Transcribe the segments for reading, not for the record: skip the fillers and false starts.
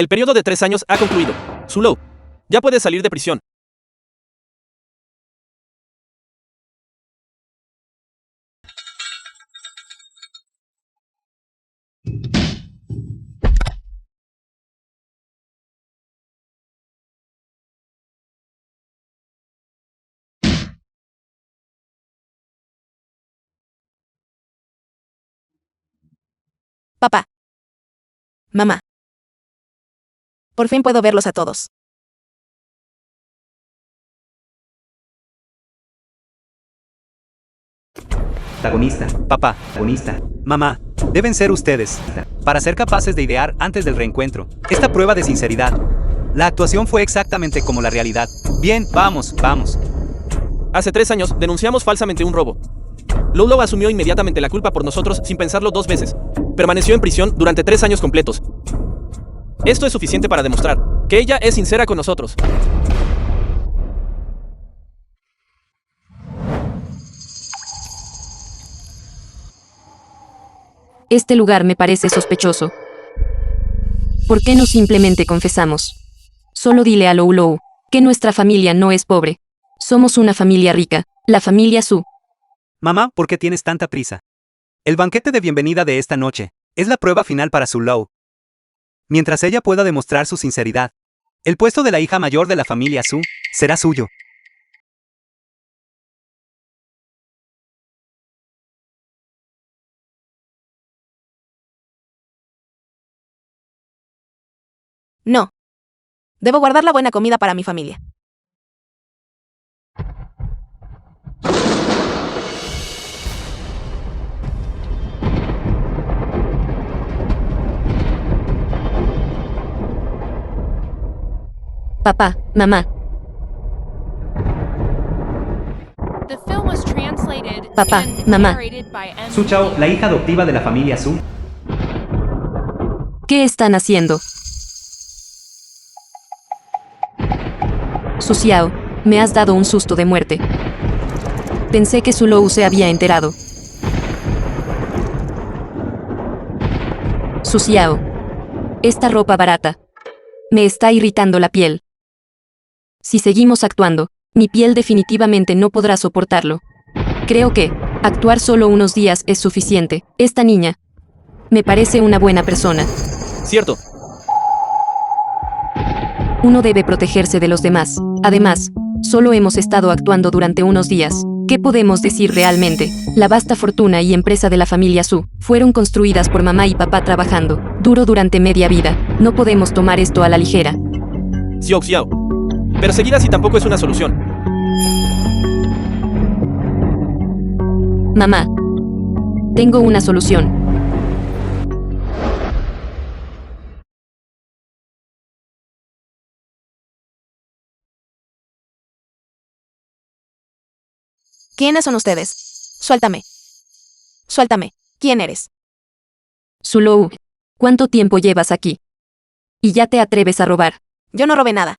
El periodo de 3 años ha concluido. Zulou, ya puedes salir de prisión. Papá. Mamá. Por fin puedo verlos a todos. Protagonista, Papá, protagonista. mamá, deben ser ustedes, para ser capaces de idear antes del reencuentro. Esta prueba de sinceridad. La actuación fue exactamente como la realidad. Bien, vamos. Hace 3 años denunciamos falsamente un robo. Lolo asumió inmediatamente la culpa por nosotros sin pensarlo 2 veces. Permaneció en prisión durante 3 años completos. Esto es suficiente para demostrar que ella es sincera con nosotros. Este lugar me parece sospechoso. ¿Por qué no simplemente confesamos? Solo dile a Lou que nuestra familia no es pobre. Somos una familia rica, la familia Su. Mamá, ¿por qué tienes tanta prisa? El banquete de bienvenida de esta noche es la prueba final para Zulou. Mientras ella pueda demostrar su sinceridad, el puesto de la hija mayor de la familia Su será suyo. No. Debo guardar la buena comida para mi familia. Papá, mamá, Papá, mamá. Su Chao, la hija adoptiva de la familia Su. ¿qué están haciendo? Su Xiao, me has dado un susto de muerte. Pensé que Zulou se había enterado. Su Xiao, esta ropa barata me está irritando la piel. Si seguimos actuando, mi piel definitivamente no podrá soportarlo. Creo que actuar solo unos días es suficiente. Esta niña me parece una buena persona. Cierto. Uno debe protegerse de los demás. Además, solo hemos estado actuando durante unos días. ¿Qué podemos decir realmente? La vasta fortuna y empresa de la familia Su fueron construidas por mamá y papá trabajando duro durante media vida. No podemos tomar esto a la ligera. Xiao. Perseguir así tampoco es una solución. Mamá, tengo una solución. ¿Quiénes son ustedes? Suéltame. Suéltame. ¿Quién eres? Zulou, ¿cuánto tiempo llevas aquí? ¿Y ya te atreves a robar? Yo no robé nada.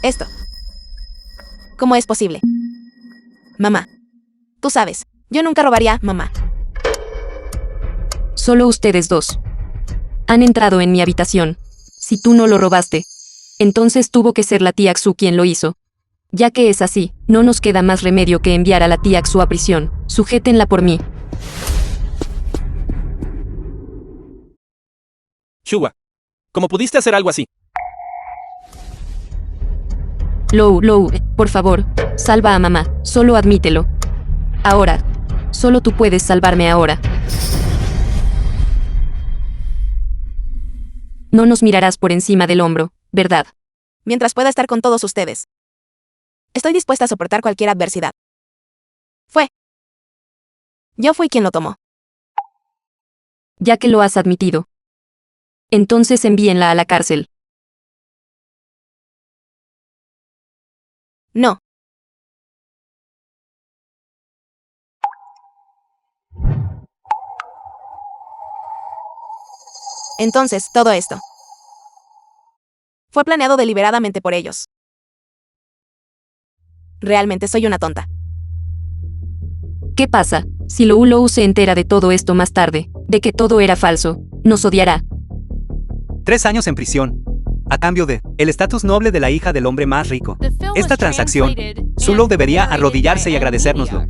Esto. ¿Cómo es posible? Mamá. Tú sabes, yo nunca robaría, mamá. Solo ustedes dos han entrado en mi habitación. Si tú no lo robaste, entonces tuvo que ser la tía Xu quien lo hizo. Ya que es así, no nos queda más remedio que enviar a la tía Xu a prisión. Sujétenla por mí. Shua, ¿cómo pudiste hacer algo así? Lou, por favor, salva a mamá. Solo admítelo. Ahora. Solo tú puedes salvarme ahora. No nos mirarás por encima del hombro, ¿verdad? Mientras pueda estar con todos ustedes. Estoy dispuesta a soportar cualquier adversidad. Yo fui quien lo tomó. Ya que lo has admitido. Entonces envíenla a la cárcel. No. Entonces, todo esto fue planeado deliberadamente por ellos. Realmente soy una tonta. ¿Qué pasa? Si Lou se entera de todo esto más tarde, de que todo era falso, nos odiará. 3 años en prisión. A cambio de el estatus noble de la hija del hombre más rico. Esta transacción, Zulou debería arrodillarse y agradecérnoslo.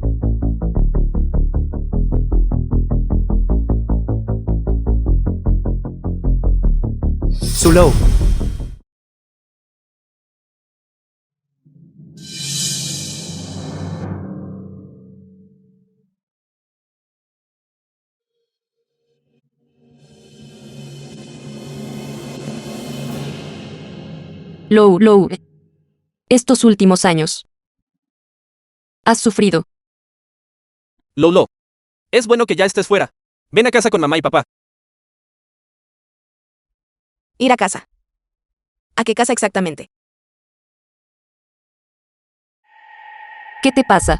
Zulou. Lou. Estos últimos años. Has sufrido. Lou. Es bueno que ya estés fuera. Ven a casa con mamá y papá. Ir a casa. ¿A qué casa exactamente? ¿Qué te pasa?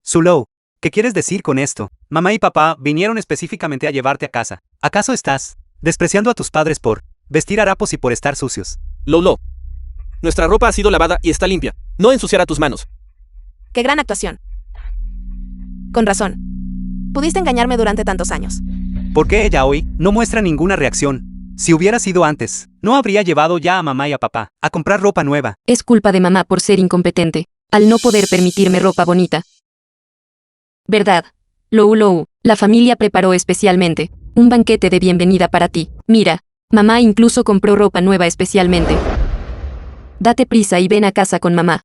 Zulou, ¿qué quieres decir con esto? Mamá y papá vinieron específicamente a llevarte a casa. ¿Acaso estás despreciando a tus padres por vestir harapos y por estar sucios? Lou. Nuestra ropa ha sido lavada y está limpia. No ensuciará tus manos. ¡Qué gran actuación! Con razón. Pudiste engañarme durante tantos años. ¿Por qué ella hoy no muestra ninguna reacción? Si hubiera sido antes, no habría llevado ya a mamá y a papá a comprar ropa nueva. Es culpa de mamá por ser incompetente, al no poder permitirme ropa bonita. ¿Verdad? Lou, la familia preparó especialmente un banquete de bienvenida para ti. Mira, mamá incluso compró ropa nueva especialmente. Date prisa y ven a casa con mamá.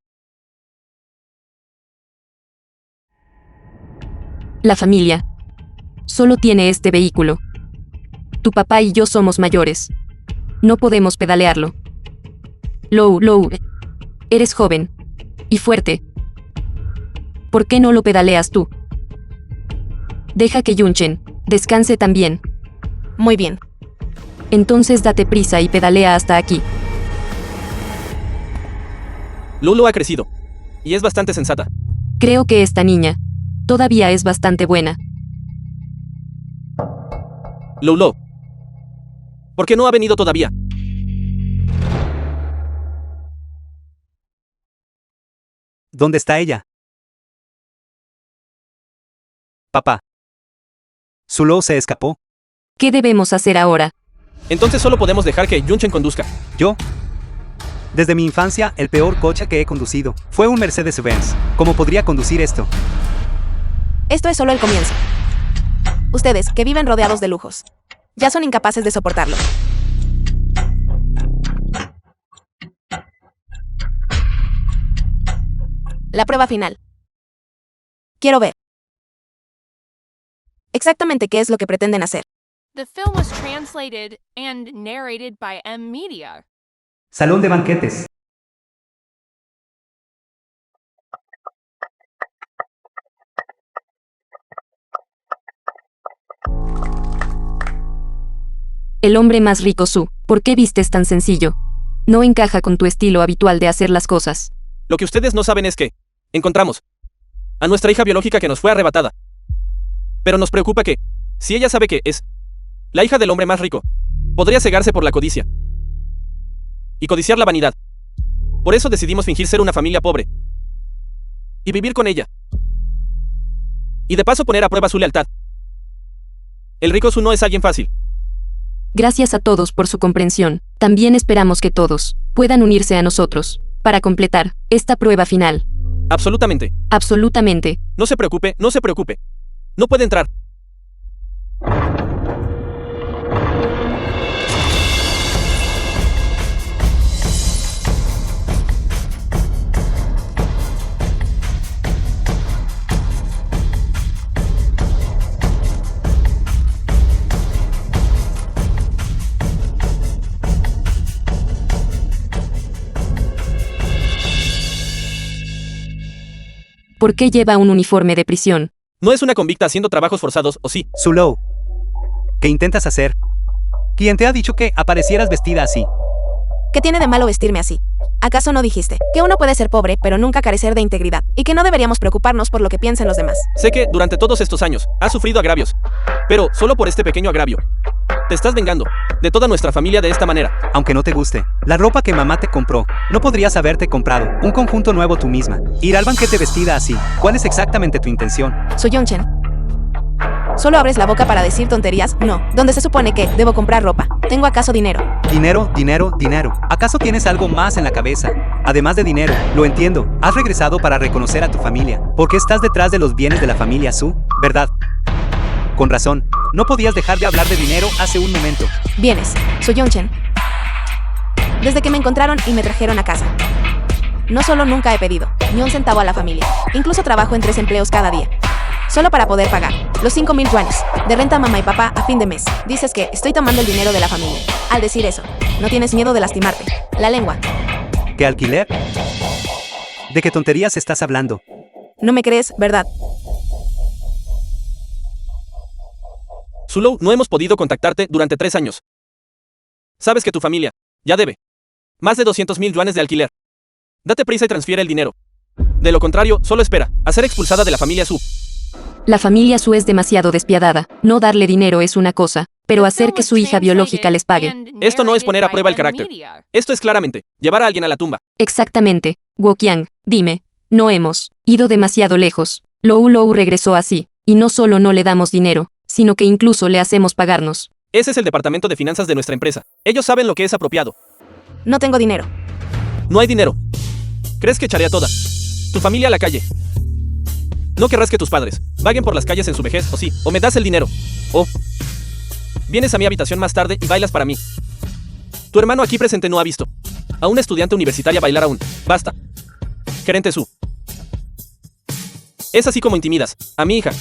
La familia solo tiene este vehículo. Tu papá y yo somos mayores. No podemos pedalearlo. Lou, eres joven y fuerte. ¿Por qué no lo pedaleas tú? Deja que Yunchen descanse también. Muy bien. Entonces date prisa y pedalea hasta aquí. Lou ha crecido. Y es bastante sensata. Creo que esta niña todavía es bastante buena. Lou. ¿Por qué no ha venido todavía? ¿Dónde está ella? Papá. Zulou se escapó. ¿Qué debemos hacer ahora? Entonces solo podemos dejar que Yunchen conduzca. Yo. Desde mi infancia, el peor coche que he conducido fue un Mercedes-Benz. ¿Cómo podría conducir esto? Esto es solo el comienzo. Ustedes, que viven rodeados de lujos, ya son incapaces de soportarlo. La prueba final. Quiero ver exactamente qué es lo que pretenden hacer. The film was translated and narrated by M Media. Salón de banquetes. El hombre más rico Su, ¿por qué vistes tan sencillo? No encaja con tu estilo habitual de hacer las cosas. Lo que ustedes no saben es que encontramos a nuestra hija biológica que nos fue arrebatada. Pero nos preocupa que, si ella sabe que es la hija del hombre más rico, podría cegarse por la codicia y codiciar la vanidad. Por eso decidimos fingir ser una familia pobre y vivir con ella. Y de paso poner a prueba su lealtad. El rico Su no es alguien fácil. Gracias a todos por su comprensión. También esperamos que todos puedan unirse a nosotros para completar esta prueba final. Absolutamente. Absolutamente. No se preocupe. No puede entrar. ¿Por qué lleva un uniforme de prisión? No es una convicta haciendo trabajos forzados, ¿o sí? Zulou. ¿Qué intentas hacer? ¿Quién te ha dicho que aparecieras vestida así? ¿Qué tiene de malo vestirme así? ¿Acaso no dijiste que uno puede ser pobre, pero nunca carecer de integridad, y que no deberíamos preocuparnos por lo que piensen los demás? Sé que, durante todos estos años, has sufrido agravios. Pero, solo por este pequeño agravio, te estás vengando. de toda nuestra familia de esta manera. Aunque no te guste, la ropa que mamá te compró, no podrías haberte comprado un conjunto nuevo tú misma. Ir al banquete vestida así, ¿cuál es exactamente tu intención? Soy Yongchen. ¿Solo abres la boca para decir tonterías? No. ¿Dónde se supone que debo comprar ropa? ¿Tengo acaso dinero? Dinero, dinero, dinero. ¿Acaso tienes algo más en la cabeza? Además de dinero, lo entiendo. Has regresado para reconocer a tu familia, porque estás detrás de los bienes de la familia Su, ¿verdad? Con razón. No podías dejar de hablar de dinero hace un momento. Bienes. Soy Yongchen. Desde que me encontraron y me trajeron a casa. No solo nunca he pedido ni un centavo a la familia. Incluso trabajo en 3 empleos cada día. Solo para poder pagar los 5,000 yuanes de renta a mamá y papá a fin de mes. Dices que estoy tomando el dinero de la familia. Al decir eso, no tienes miedo de lastimarte. La lengua. ¿Qué alquiler? ¿De qué tonterías estás hablando? No me crees, ¿verdad? Zulou, no hemos podido contactarte durante 3 años. Sabes que tu familia ya debe más de 200,000 yuanes de alquiler. Date prisa y transfiere el dinero. De lo contrario, solo espera a ser expulsada de la familia Su. La familia Su es demasiado despiadada. No darle dinero es una cosa, pero hacer que su hija biológica les pague. Esto no es poner a prueba el carácter. Esto es claramente llevar a alguien a la tumba. Exactamente. Wokiang, dime, no hemos ido demasiado lejos. Lou regresó así, y no solo no le damos dinero, sino que incluso le hacemos pagarnos. Ese es el departamento de finanzas de nuestra empresa. Ellos saben lo que es apropiado. No tengo dinero. No hay dinero. ¿Crees que echaré a toda tu familia a la calle? No querrás que tus padres vaguen por las calles en su vejez, o sí, o me das el dinero, o vienes a mi habitación más tarde y bailas para mí. Tu hermano aquí presente no ha visto a una estudiante universitaria bailar aún. Basta. Gerente Su. Es así como intimidas a mi hija.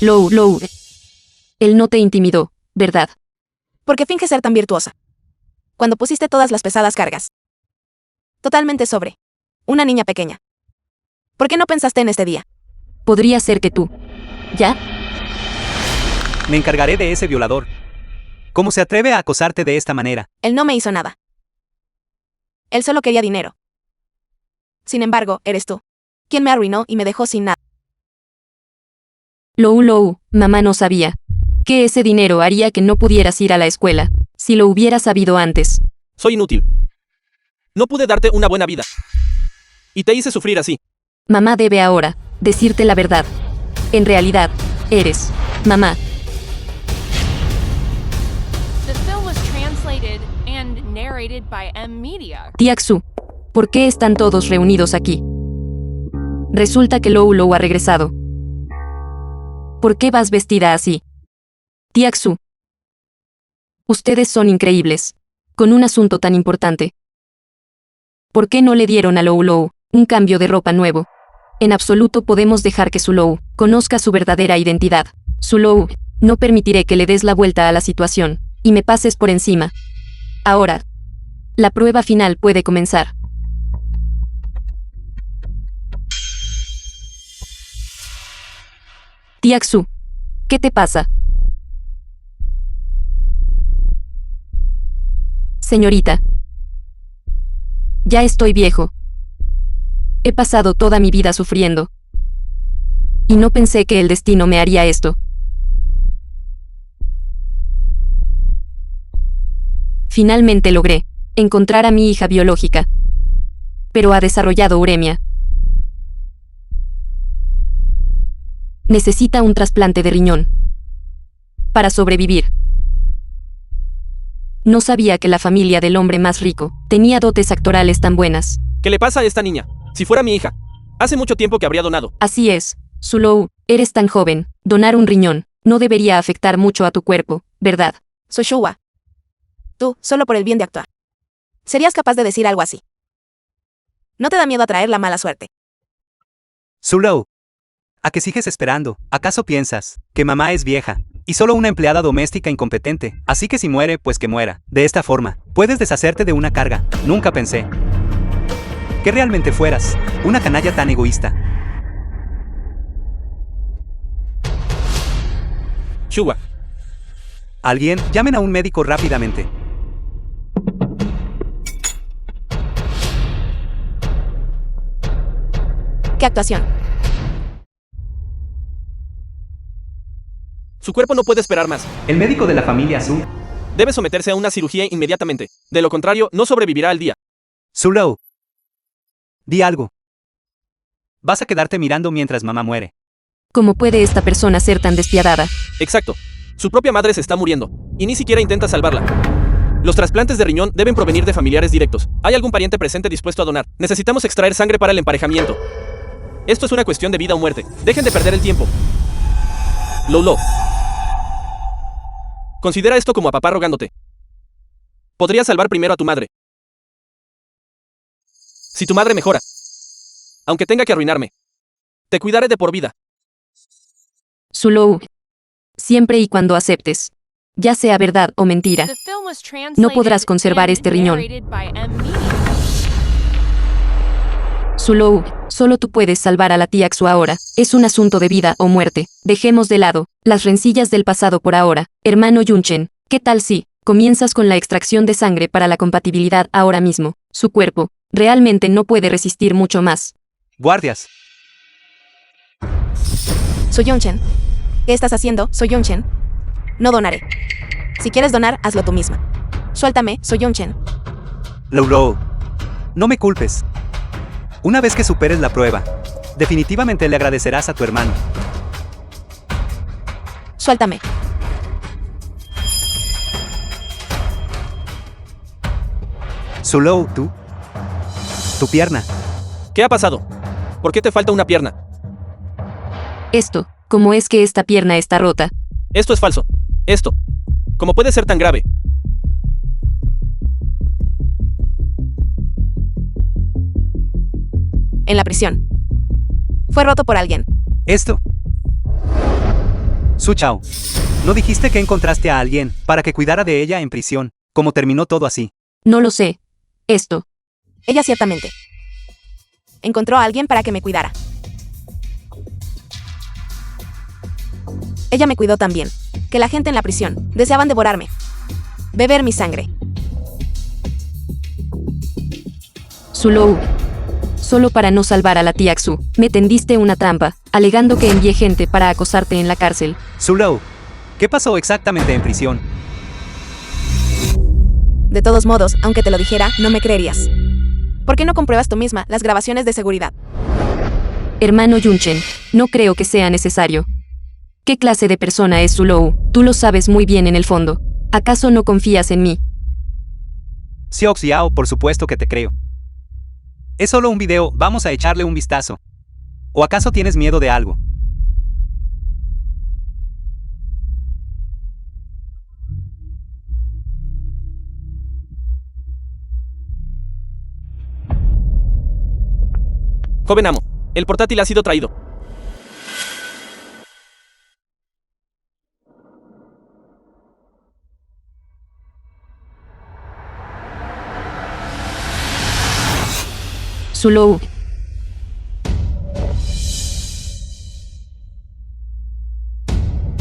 Lou. Él no te intimidó, ¿verdad? ¿Por qué finges ser tan virtuosa? Cuando pusiste todas las pesadas cargas. Totalmente sobre una niña pequeña. ¿Por qué no pensaste en este día? Podría ser que tú. ¿Ya? Me encargaré de ese violador. ¿Cómo se atreve a acosarte de esta manera? Él no me hizo nada. Él solo quería dinero. Sin embargo, eres tú quien me arruinó y me dejó sin nada. Lou, mamá no sabía que ese dinero haría que no pudieras ir a la escuela. Si lo hubiera sabido antes. Soy inútil. No pude darte una buena vida. Y te hice sufrir así. Mamá debe ahora decirte la verdad. En realidad, eres mamá. The film was translated and narrated by M-Media. Tiaxu, ¿por qué están todos reunidos aquí? Resulta que Lou ha regresado. ¿Por qué vas vestida así? Tiaxu. Ustedes son increíbles. Con un asunto tan importante. ¿Por qué no le dieron a Lou un cambio de ropa nuevo? En absoluto podemos dejar que Zulou conozca su verdadera identidad. Zulou, no permitiré que le des la vuelta a la situación y me pases por encima. Ahora, la prueba final puede comenzar. Tiaxu, ¿qué te pasa? Señorita. Ya estoy viejo. He pasado toda mi vida sufriendo. Y no pensé que el destino me haría esto. Finalmente logré encontrar a mi hija biológica. Pero ha desarrollado uremia. Necesita un trasplante de riñón. Para sobrevivir. No sabía que la familia del hombre más rico tenía dotes actorales tan buenas. ¿Qué le pasa a esta niña? Si fuera mi hija. Hace mucho tiempo que habría donado. Así es, Zulou, eres tan joven. Donar un riñón no debería afectar mucho a tu cuerpo, ¿verdad? Soy Shua. Tú, solo por el bien de actuar. ¿Serías capaz de decir algo así? ¿No te da miedo atraer la mala suerte? Zulou. ¿A qué sigues esperando? ¿Acaso piensas que mamá es vieja y solo una empleada doméstica incompetente? Así que si muere, pues que muera. De esta forma, puedes deshacerte de una carga. Nunca pensé que realmente fueras una canalla tan egoísta. Shua. Alguien, llamen a un médico rápidamente. ¿Qué actuación? Su cuerpo no puede esperar más. El médico de la familia Su. Debe someterse a una cirugía inmediatamente. De lo contrario, no sobrevivirá al día. Zulou. Di algo. Vas a quedarte mirando mientras mamá muere. ¿Cómo puede esta persona ser tan despiadada? Exacto. Su propia madre se está muriendo. Y ni siquiera intenta salvarla. Los trasplantes de riñón deben provenir de familiares directos. ¿Hay algún pariente presente dispuesto a donar? Necesitamos extraer sangre para el emparejamiento. Esto es una cuestión de vida o muerte. Dejen de perder el tiempo. Lolo. Considera esto como a papá rogándote. Podría salvar primero a tu madre. Si tu madre mejora, aunque tenga que arruinarme, te cuidaré de por vida. Zulou. Siempre y cuando aceptes, ya sea verdad o mentira, The film was translated no podrás conservar and este riñón. narrated by M. Media. Zulou, solo tú puedes salvar a la tía Xu ahora. Es un asunto de vida o muerte. Dejemos de lado las rencillas del pasado por ahora. Hermano Yunchen, ¿qué tal si comienzas con la extracción de sangre para la compatibilidad ahora mismo? Su cuerpo realmente no puede resistir mucho más. Guardias. Soy Yongchen. ¿Qué estás haciendo? Soy Yongchen. No donaré. Si quieres donar, hazlo tú misma. Suéltame, soy Yongchen. Lolo. No me culpes. Una vez que superes la prueba, definitivamente le agradecerás a tu hermano. Suéltame. Zulou, tú. Tu pierna. ¿Qué ha pasado? ¿Por qué te falta una pierna? Esto, ¿cómo es que esta pierna está rota? Esto es falso. Esto. ¿Cómo puede ser tan grave? En la prisión. Fue roto por alguien. Esto. Su Chao. ¿No dijiste que encontraste a alguien para que cuidara de ella en prisión? ¿Cómo terminó todo así? No lo sé. Esto. Ella ciertamente. Encontró a alguien para que me cuidara. Ella me cuidó también. Que la gente en la prisión deseaban devorarme. Beber mi sangre. Zulou. Solo para no salvar a la tía Xu, me tendiste una trampa, alegando que envié gente para acosarte en la cárcel. Zulou. ¿Qué pasó exactamente en prisión? De todos modos, aunque te lo dijera, no me creerías. ¿Por qué no compruebas tú misma las grabaciones de seguridad? Hermano Yunchen, no creo que sea necesario. ¿Qué clase de persona es Zulou? Tú lo sabes muy bien en el fondo. ¿Acaso no confías en mí? Xiao Xiao, por supuesto que te creo. Es solo un video, vamos a echarle un vistazo. ¿O acaso tienes miedo de algo? Joven amo, el portátil ha sido traído. Zulou.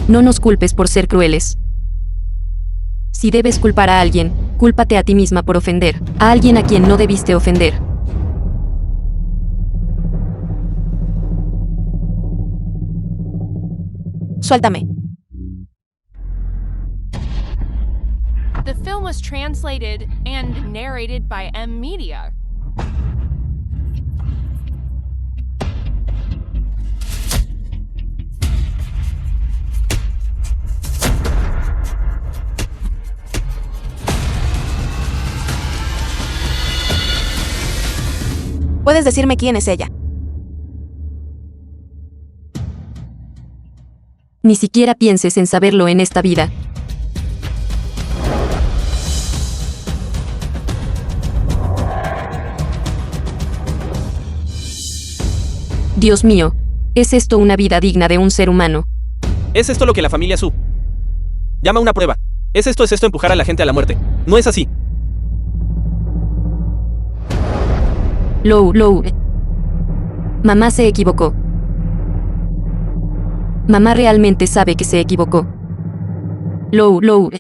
No nos culpes por ser crueles. Si debes culpar a alguien, cúlpate a ti misma por ofender a alguien a quien no debiste ofender. Suéltame. The film was translated and narrated by M. Media. ¿Puedes decirme quién es ella? Ni siquiera pienses en saberlo en esta vida. Dios mío, ¿es esto una vida digna de un ser humano? ¿Es esto lo que la familia Su llama una prueba? ¿Es esto empujar a la gente a la muerte? No es así. Lou. Mamá se equivocó. Mamá realmente sabe que se equivocó. Lou.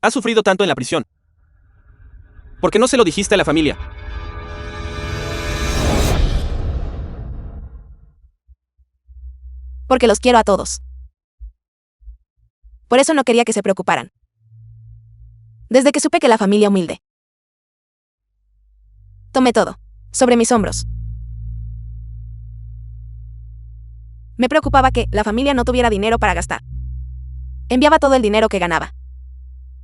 Has sufrido tanto en la prisión. ¿Por qué no se lo dijiste a la familia? Porque los quiero a todos. Por eso no quería que se preocuparan. Desde que supe que la familia humilde. Tomé todo, sobre mis hombros. Me preocupaba que la familia no tuviera dinero para gastar. Enviaba todo el dinero que ganaba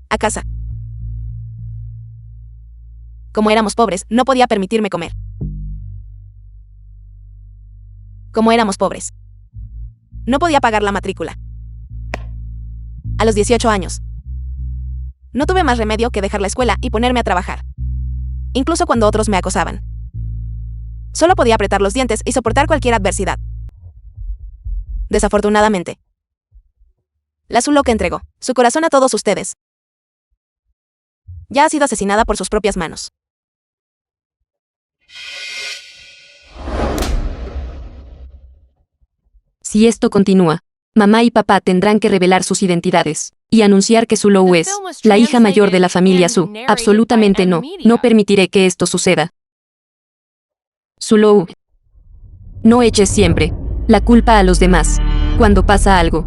a casa. Como éramos pobres, no podía permitirme comer. Como éramos pobres, no podía pagar la matrícula. A los 18 años, no tuve más remedio que dejar la escuela y ponerme a trabajar. Incluso cuando otros me acosaban. Solo podía apretar los dientes y soportar cualquier adversidad. Desafortunadamente, la Su Lo que entregó su corazón a todos ustedes ya ha sido asesinada por sus propias manos. Si esto continúa, mamá y papá tendrán que revelar sus identidades y anunciar que Su Lo es la hija mayor de la familia Su. Absolutamente no. No permitiré que esto suceda. Su Lo, no eches siempre la culpa a los demás. Cuando pasa algo,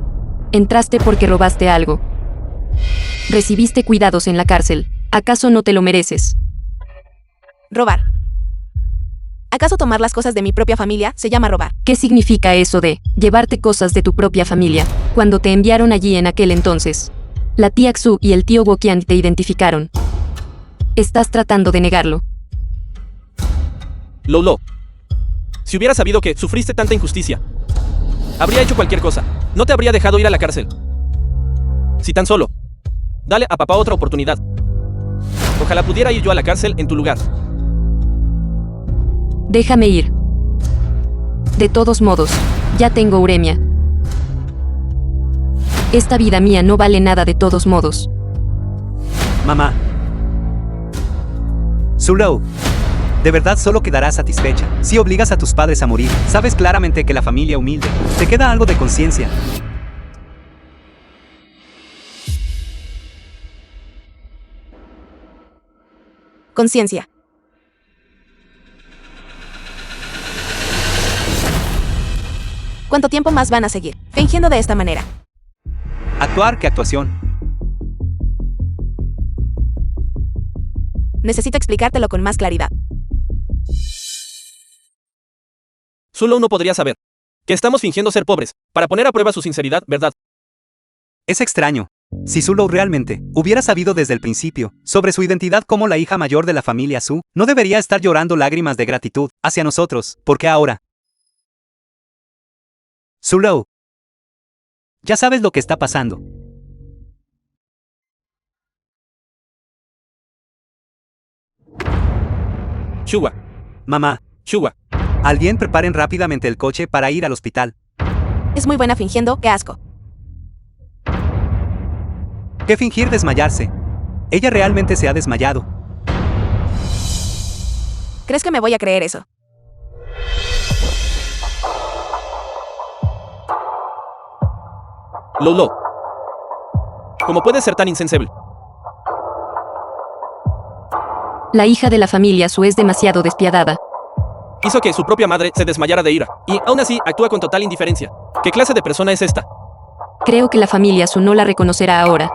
entraste porque robaste algo. Recibiste cuidados en la cárcel. ¿Acaso no te lo mereces? Robar. ¿Acaso tomar las cosas de mi propia familia se llama robar? ¿Qué significa eso de llevarte cosas de tu propia familia cuando te enviaron allí en aquel entonces? La tía Xu y el tío Wokian te identificaron. Estás tratando de negarlo. Lo. Si hubiera sabido que sufriste tanta injusticia, habría hecho cualquier cosa. No te habría dejado ir a la cárcel. Si tan solo, dale a papá otra oportunidad. Ojalá pudiera ir yo a la cárcel en tu lugar. Déjame ir. De todos modos, ya tengo uremia. Esta vida mía no vale nada de todos modos. Mamá. Su Lo, de verdad solo quedarás satisfecha si obligas a tus padres a morir. Sabes claramente que la familia humilde te queda algo de conciencia. Conciencia. ¿Cuánto tiempo más van a seguir fingiendo de esta manera? Actuar que actuación. Necesito explicártelo con más claridad. Su Lo no podría saber que estamos fingiendo ser pobres para poner a prueba su sinceridad, ¿verdad? Es extraño. Si Su Lo realmente hubiera sabido desde el principio sobre su identidad como la hija mayor de la familia Su, no debería estar llorando lágrimas de gratitud hacia nosotros, porque ahora... Su Lo, ya sabes lo que está pasando. Shua, Mamá, Shua. alguien preparen rápidamente el coche para ir al hospital. Es muy buena fingiendo, qué asco. ¿Qué fingir desmayarse? Ella realmente se ha desmayado. ¿Crees que me voy a creer eso? Lo. ¿Cómo puedes ser tan insensible? La hija de la familia Su es demasiado despiadada. Hizo que su propia madre se desmayara de ira, y aún así actúa con total indiferencia. ¿Qué clase de persona es esta? Creo que la familia Su no la reconocerá ahora.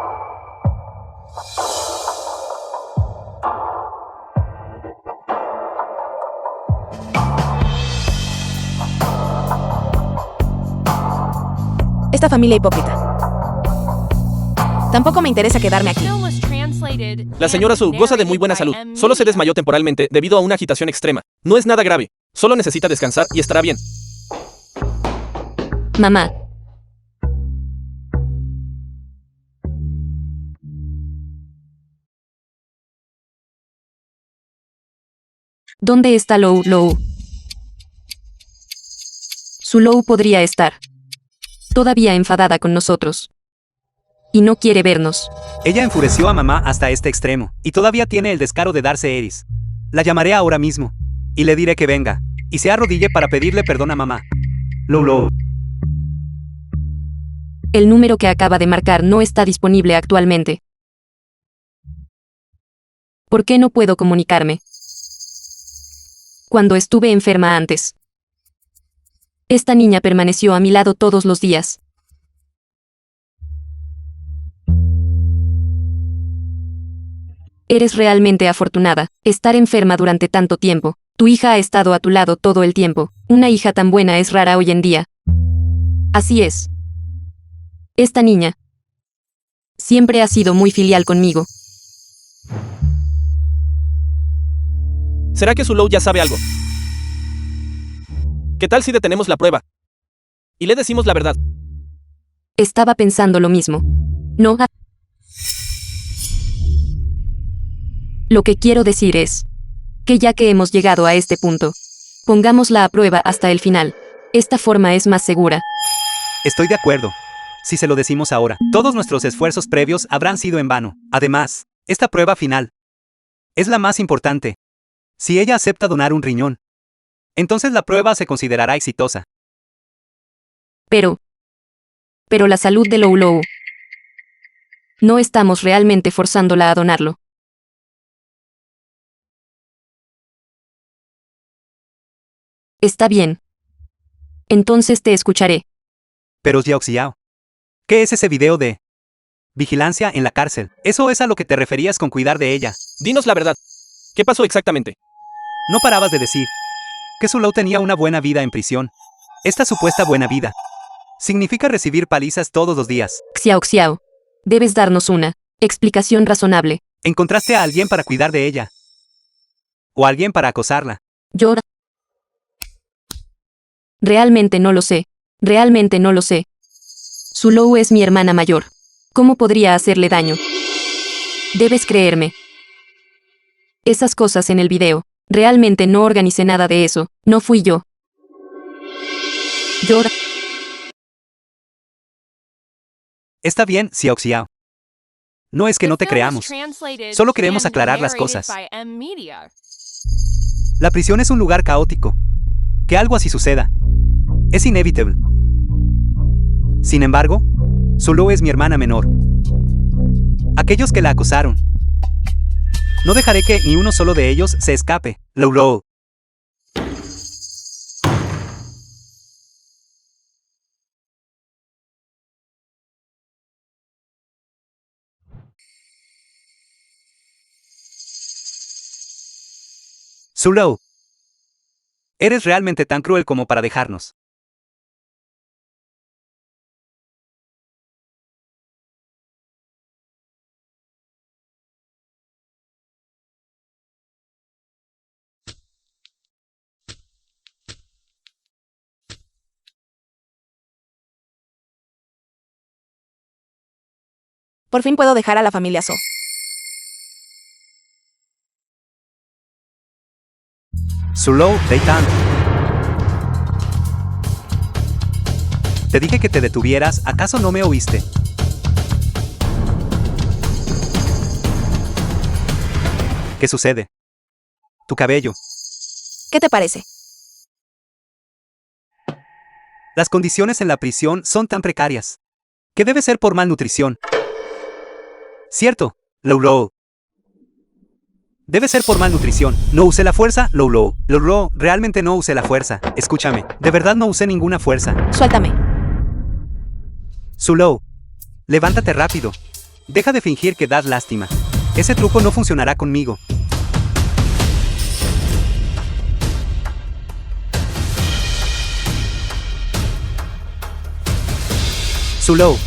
Esta familia hipócrita. Tampoco me interesa quedarme aquí. La señora Su goza de muy buena salud. Solo se desmayó temporalmente debido a una agitación extrema. No es nada grave. Solo necesita descansar y estará bien. Mamá. ¿Dónde está Lo? Su Lo podría estar todavía enfadada con nosotros. Y no quiere vernos. Ella enfureció a mamá hasta este extremo, y todavía tiene el descaro de darse Eris. La llamaré ahora mismo, y le diré que venga, y se arrodille para pedirle perdón a mamá. Lo. El número que acaba de marcar no está disponible actualmente. ¿Por qué no puedo comunicarme? Cuando estuve enferma antes, esta niña permaneció a mi lado todos los días. Eres realmente afortunada. Estar enferma durante tanto tiempo. Tu hija ha estado a tu lado todo el tiempo. Una hija tan buena es rara hoy en día. Así es. Esta niña siempre ha sido muy filial conmigo. ¿Será que Zulou ya sabe algo? ¿Qué tal si detenemos la prueba? Y le decimos la verdad. Estaba pensando lo mismo. No. Lo que quiero decir es que ya que hemos llegado a este punto, pongámosla a prueba hasta el final. Esta forma es más segura. Estoy de acuerdo. Si se lo decimos ahora, todos nuestros esfuerzos previos habrán sido en vano. Además, esta prueba final es la más importante. Si ella acepta donar un riñón, entonces la prueba se considerará exitosa. Pero la salud de Lou Lou. No estamos realmente forzándola a donarlo. Está bien. Entonces te escucharé. Pero Xiao Xiao, ¿qué es ese video de vigilancia en la cárcel? ¿Eso es a lo que te referías con cuidar de ella? Dinos la verdad. ¿Qué pasó exactamente? No parabas de decir que Zulou tenía una buena vida en prisión. Esta supuesta buena vida significa recibir palizas todos los días. Xiao Xiao. Debes darnos una explicación razonable. ¿Encontraste a alguien para cuidar de ella? ¿O alguien para acosarla? Yo realmente no lo sé. Realmente no lo sé. Zulou es mi hermana mayor. ¿Cómo podría hacerle daño? Debes creerme. Esas cosas en el video. Realmente no organicé nada de eso. No fui yo. Yo. Está bien, Xiao Xiao. No es que no te creamos. Solo queremos aclarar las cosas. La prisión es un lugar caótico. Que algo así suceda es inevitable. Sin embargo, Zulou es mi hermana menor. Aquellos que la acosaron. No dejaré que ni uno solo de ellos se escape. Lou Lou. Zulou. Eres realmente tan cruel como para dejarnos. Por fin puedo dejar a la familia So. Zulou, Deitan. Te dije que te detuvieras, ¿acaso no me oíste? ¿Qué sucede? Tu cabello. ¿Qué te parece? Las condiciones en la prisión son tan precarias. Que debe ser por malnutrición. Cierto, Lou Lou. Debe ser por malnutrición. No usé la fuerza, Lou Lou. Lou Lou, realmente no usé la fuerza. Escúchame, de verdad no usé ninguna fuerza. Suéltame. Zulou, levántate rápido. Deja de fingir que das lástima. Ese truco no funcionará conmigo. Zulou.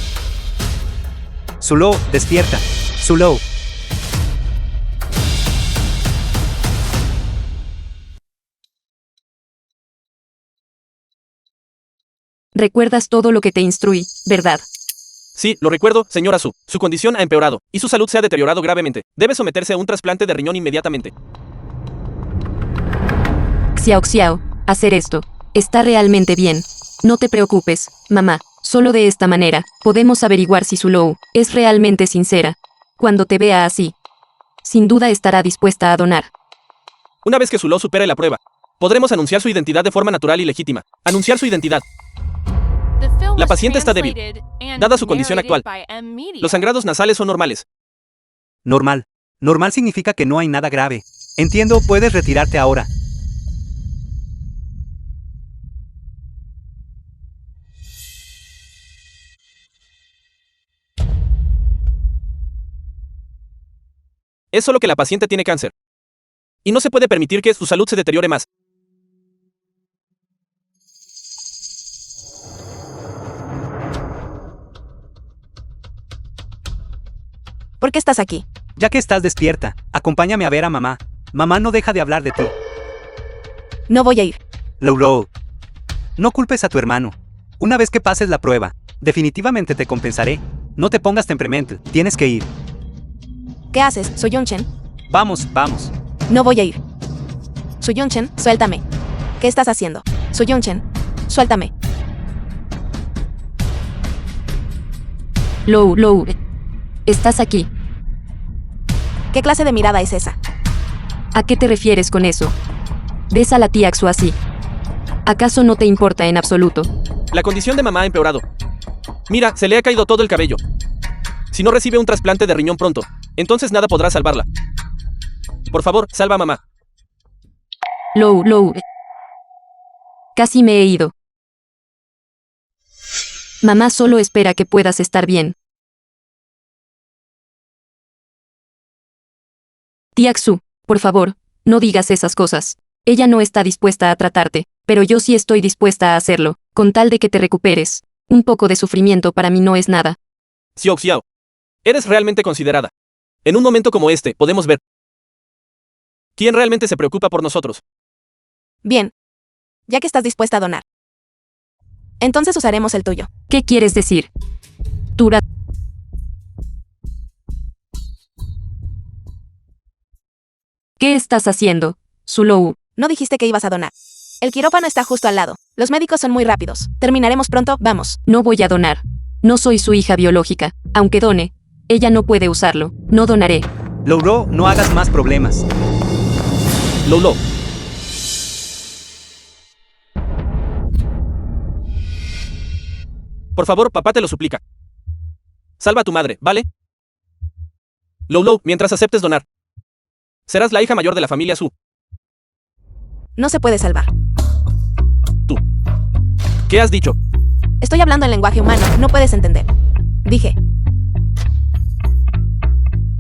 Zulou, despierta. Zulou. Recuerdas todo lo que te instruí, ¿verdad? Sí, lo recuerdo, señora Su. Su condición ha empeorado, y su salud se ha deteriorado gravemente. Debe someterse a un trasplante de riñón inmediatamente. Xiao Xiao, hacer esto está realmente bien. No te preocupes, mamá. Solo de esta manera, podemos averiguar si Zulou es realmente sincera. Cuando te vea así, sin duda estará dispuesta a donar. Una vez que Zulou supere la prueba, podremos anunciar su identidad de forma natural y legítima. Anunciar su identidad. La paciente está débil, dada su condición actual. Los sangrados nasales son normales. Normal. Normal significa que no hay nada grave. Entiendo, puedes retirarte ahora. Es solo que la paciente tiene cáncer. Y no se puede permitir que su salud se deteriore más. ¿Por qué estás aquí? Ya que estás despierta, acompáñame a ver a mamá. Mamá no deja de hablar de ti. No voy a ir. Lou. No culpes a tu hermano. Una vez que pases la prueba, definitivamente te compensaré. No te pongas temperamental, tienes que ir. ¿Qué haces, Soyunchen? Vamos. No voy a ir. Soyunchen, suéltame. ¿Qué estás haciendo? Soyunchen, suéltame. Lou. Estás aquí. ¿Qué clase de mirada es esa? ¿A qué te refieres con eso? ¿Ves a la tía Xu así? ¿Acaso no te importa en absoluto? La condición de mamá ha empeorado. Mira, se le ha caído todo el cabello. Si no recibe un trasplante de riñón pronto, entonces nada podrá salvarla. Por favor, salva a mamá. Lou. Casi me he ido. Mamá solo espera que puedas estar bien. Tía Xu, por favor, no digas esas cosas. Ella no está dispuesta a tratarte, pero yo sí estoy dispuesta a hacerlo, con tal de que te recuperes. Un poco de sufrimiento para mí no es nada. Xiao, eres realmente considerada. En un momento como este, podemos ver quién realmente se preocupa por nosotros. Bien. Ya que estás dispuesta a donar. Entonces usaremos el tuyo. ¿Qué quieres decir? Tura. ¿Qué estás haciendo, Zulou? No dijiste que ibas a donar. El quirófano está justo al lado. Los médicos son muy rápidos. Terminaremos pronto, vamos. No voy a donar. No soy su hija biológica. Aunque done, ella no puede usarlo. No donaré. Lou, no hagas más problemas. Lou. Por favor, papá te lo suplica. Salva a tu madre, ¿vale? Lou, mientras aceptes donar. Serás la hija mayor de la familia Su. No se puede salvar. Tú. ¿Qué has dicho? Estoy hablando en lenguaje humano, no puedes entender. Dije.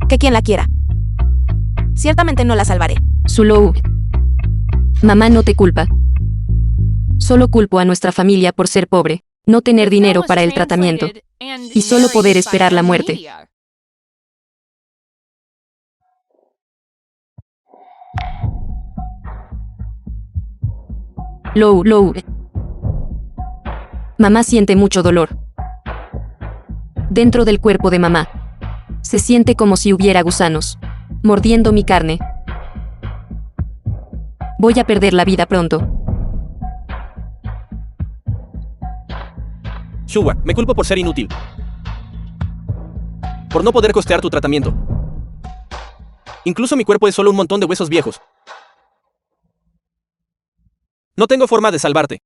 Que quien la quiera. Ciertamente no la salvaré. Zulou. Mamá no te culpa. Solo culpo a nuestra familia por ser pobre, no tener dinero para el tratamiento, y solo poder esperar la muerte. Lou. Mamá siente mucho dolor. Dentro del cuerpo de mamá. Se siente como si hubiera gusanos, mordiendo mi carne. Voy a perder la vida pronto. Shua, me culpo por ser inútil. Por no poder costear tu tratamiento. Incluso mi cuerpo es solo un montón de huesos viejos. No tengo forma de salvarte.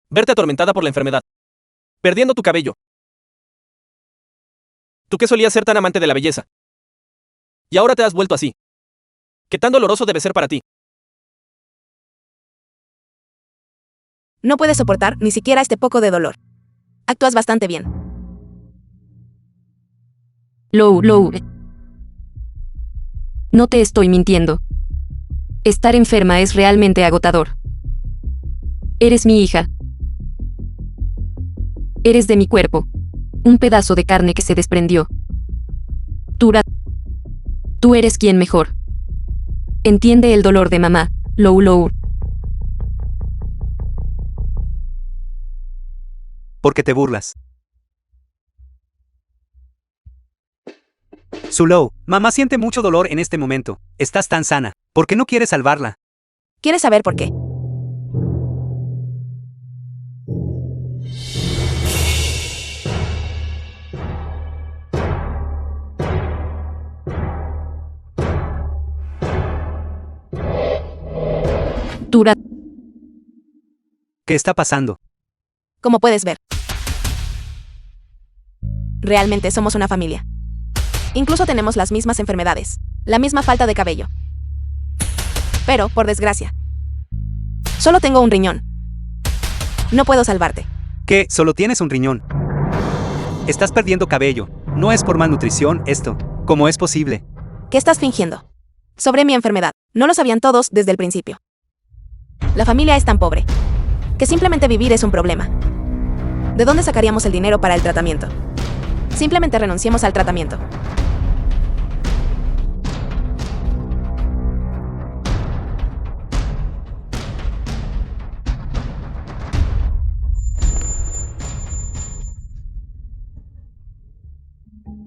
Verte atormentada por la enfermedad. Perdiendo tu cabello. Tú que solías ser tan amante de la belleza. Y ahora te has vuelto así. ¿Qué tan doloroso debe ser para ti? No puedes soportar ni siquiera este poco de dolor. Actúas bastante bien. Lou. No te estoy mintiendo. Estar enferma es realmente agotador. Eres mi hija. Eres de mi cuerpo. Un pedazo de carne que se desprendió. Tú eres quien mejor. Entiende el dolor de mamá, Lou. ¿Por qué te burlas? Zulou, mamá siente mucho dolor en este momento. Estás tan sana. ¿Por qué no quieres salvarla? ¿Quieres saber por qué? ¿Qué está pasando? Como puedes ver. Realmente somos una familia. Incluso tenemos las mismas enfermedades, la misma falta de cabello. Pero, por desgracia, solo tengo un riñón. No puedo salvarte. ¿Qué? Solo tienes un riñón. Estás perdiendo cabello. No es por malnutrición esto. ¿Cómo es posible? ¿Qué estás fingiendo? Sobre mi enfermedad. No lo sabían todos desde el principio. La familia es tan pobre que simplemente vivir es un problema. ¿De dónde sacaríamos el dinero para el tratamiento? Simplemente renunciemos al tratamiento.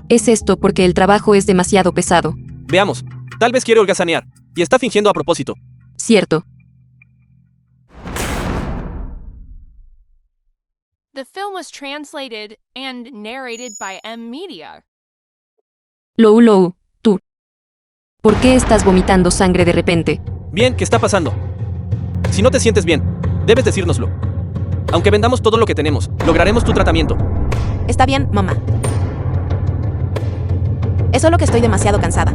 Es esto porque el trabajo es demasiado pesado. Veamos. Tal vez quiere holgazanear. Y está fingiendo a propósito. Cierto. The film was translated and narrated by M Media. Lou, tú. ¿Por qué estás vomitando sangre de repente? Bien, ¿qué está pasando? Si no te sientes bien, debes decírnoslo. Aunque vendamos todo lo que tenemos, lograremos tu tratamiento. Está bien, mamá. Es solo que estoy demasiado cansada.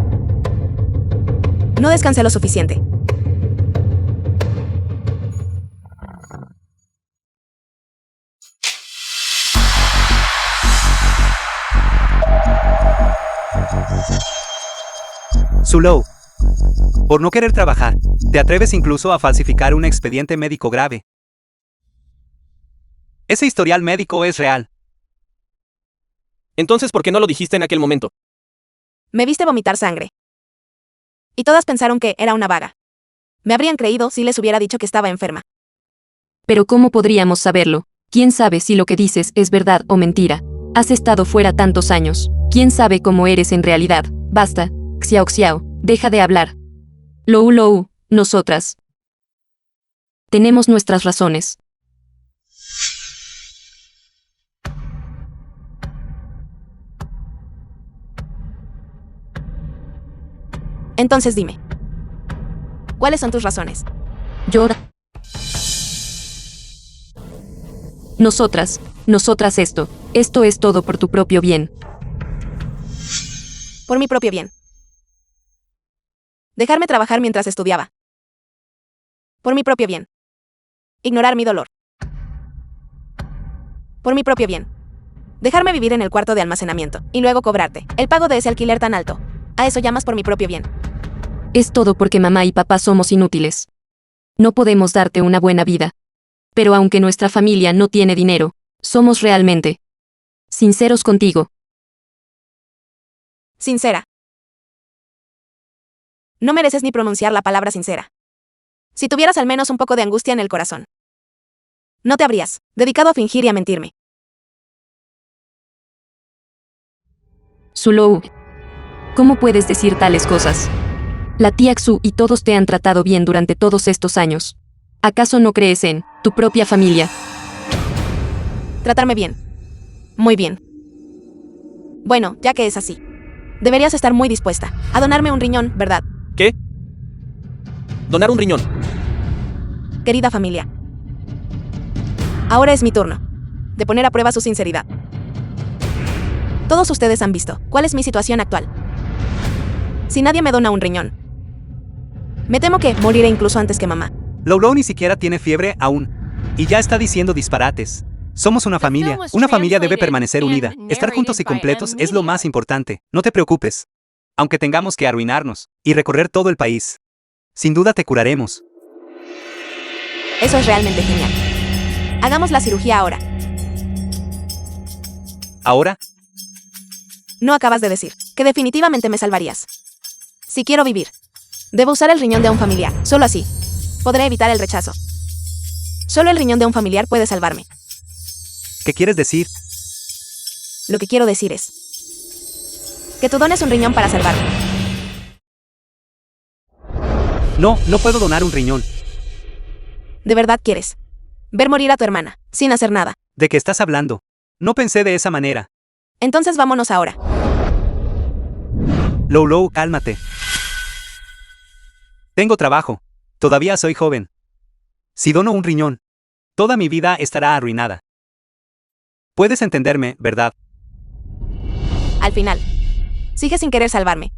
No descansé lo suficiente. Zulou. Por no querer trabajar, te atreves incluso a falsificar un expediente médico grave. Ese historial médico es real. Entonces, ¿por qué no lo dijiste en aquel momento? Me viste vomitar sangre. Y todas pensaron que era una vaga. Me habrían creído si les hubiera dicho que estaba enferma. Pero ¿cómo podríamos saberlo? ¿Quién sabe si lo que dices es verdad o mentira? Has estado fuera tantos años. ¿Quién sabe cómo eres en realidad? Basta, Xiao, deja de hablar. Lou, nosotras. Tenemos nuestras razones. Entonces dime. ¿Cuáles son tus razones? Llora. Nosotras esto es todo por tu propio bien. Por mi propio bien. Dejarme trabajar mientras estudiaba. Por mi propio bien. Ignorar mi dolor. Por mi propio bien. Dejarme vivir en el cuarto de almacenamiento y luego cobrarte el pago de ese alquiler tan alto. ¿A eso llamas por mi propio bien? Es todo porque mamá y papá somos inútiles. No podemos darte una buena vida. Pero aunque nuestra familia no tiene dinero, somos realmente sinceros contigo. Sincera. No mereces ni pronunciar la palabra sincera. Si tuvieras al menos un poco de angustia en el corazón, no te habrías dedicado a fingir y a mentirme. Zulou, ¿cómo puedes decir tales cosas? La tía Xu y todos te han tratado bien durante todos estos años. ¿Acaso no crees en tu propia familia? Tratarme bien. Muy bien. Bueno, ya que es así, deberías estar muy dispuesta a donarme un riñón, ¿verdad? ¿Qué? Donar un riñón. Querida familia. Ahora es mi turno de poner a prueba su sinceridad. Todos ustedes han visto cuál es mi situación actual. Si nadie me dona un riñón, me temo que moriré incluso antes que mamá. Lou ni siquiera tiene fiebre aún. Y ya está diciendo disparates. Somos una familia. Una familia debe permanecer unida. Estar juntos y completos es lo más importante. No te preocupes. Aunque tengamos que arruinarnos y recorrer todo el país. Sin duda te curaremos. Eso es realmente genial. Hagamos la cirugía ahora. ¿Ahora? No acabas de decir que definitivamente me salvarías. Si quiero vivir, debo usar el riñón de un familiar. Solo así podré evitar el rechazo. Solo el riñón de un familiar puede salvarme. ¿Qué quieres decir? Lo que quiero decir es que tú dones un riñón para salvarme. No puedo donar un riñón. ¿De verdad quieres ver morir a tu hermana sin hacer nada? ¿De qué estás hablando? No pensé de esa manera. Entonces vámonos ahora. Lou, cálmate. Tengo trabajo. Todavía soy joven. Si dono un riñón, toda mi vida estará arruinada. Puedes entenderme, ¿verdad? Al final, sigue sin querer salvarme.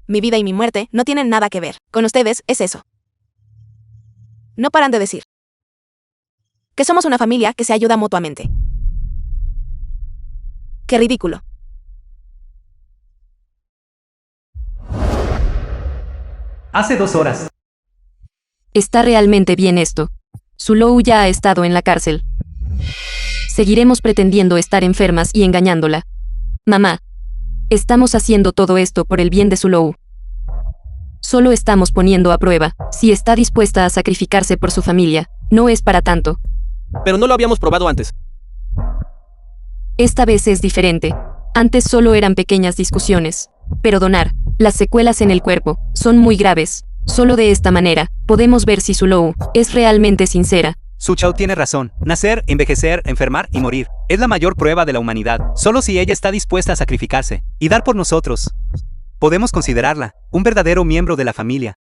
Mi vida y mi muerte no tienen nada que ver con ustedes, es eso. No paran de decir que somos una familia que se ayuda mutuamente. ¡Qué ridículo! Hace 2 horas. ¿Está realmente bien esto? Zulou ya ha estado en la cárcel. Seguiremos pretendiendo estar enfermas y engañándola. Mamá, estamos haciendo todo esto por el bien de Zulou. Solo estamos poniendo a prueba si está dispuesta a sacrificarse por su familia. No es para tanto. Pero no lo habíamos probado antes. Esta vez es diferente. Antes solo eran pequeñas discusiones. Pero donar, las secuelas en el cuerpo, son muy graves. Solo de esta manera, podemos ver si Zulou es realmente sincera. Su Chao tiene razón. Nacer, envejecer, enfermar y morir. Es la mayor prueba de la humanidad. Solo si ella está dispuesta a sacrificarse y dar por nosotros, podemos considerarla un verdadero miembro de la familia.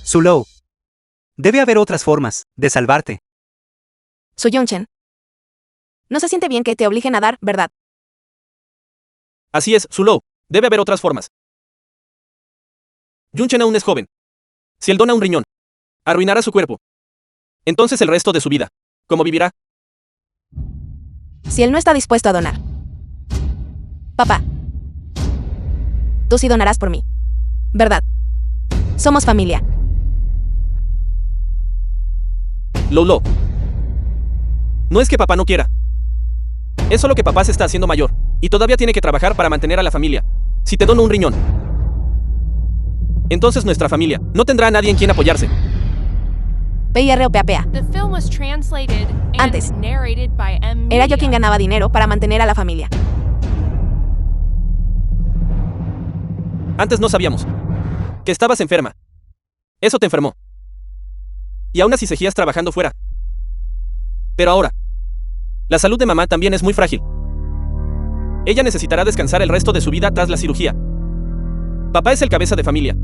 Zulou. Debe haber otras formas de salvarte. Soyunchen. No se siente bien que te obliguen a dar, ¿verdad? Así es, Zulou. Debe haber otras formas. Yunchen aún es joven. Si él dona un riñón, arruinará su cuerpo. Entonces el resto de su vida, ¿cómo vivirá? Si él no está dispuesto a donar. Papá. Tú sí donarás por mí. ¿Verdad? Somos familia. Lolo. No es que papá no quiera. Es solo que papá se está haciendo mayor, y todavía tiene que trabajar para mantener a la familia. Si te dono un riñón, entonces nuestra familia no tendrá a nadie en quien apoyarse. PIROPAPA. The film was translated and Antes. narrated by M. Era yo Media. quien ganaba dinero para mantener a la familia. Antes no sabíamos que estabas enferma. Eso te enfermó. Y aún así seguías trabajando fuera. Pero ahora, la salud de mamá también es muy frágil. Ella necesitará descansar el resto de su vida tras la cirugía. Papá es el cabeza de familia.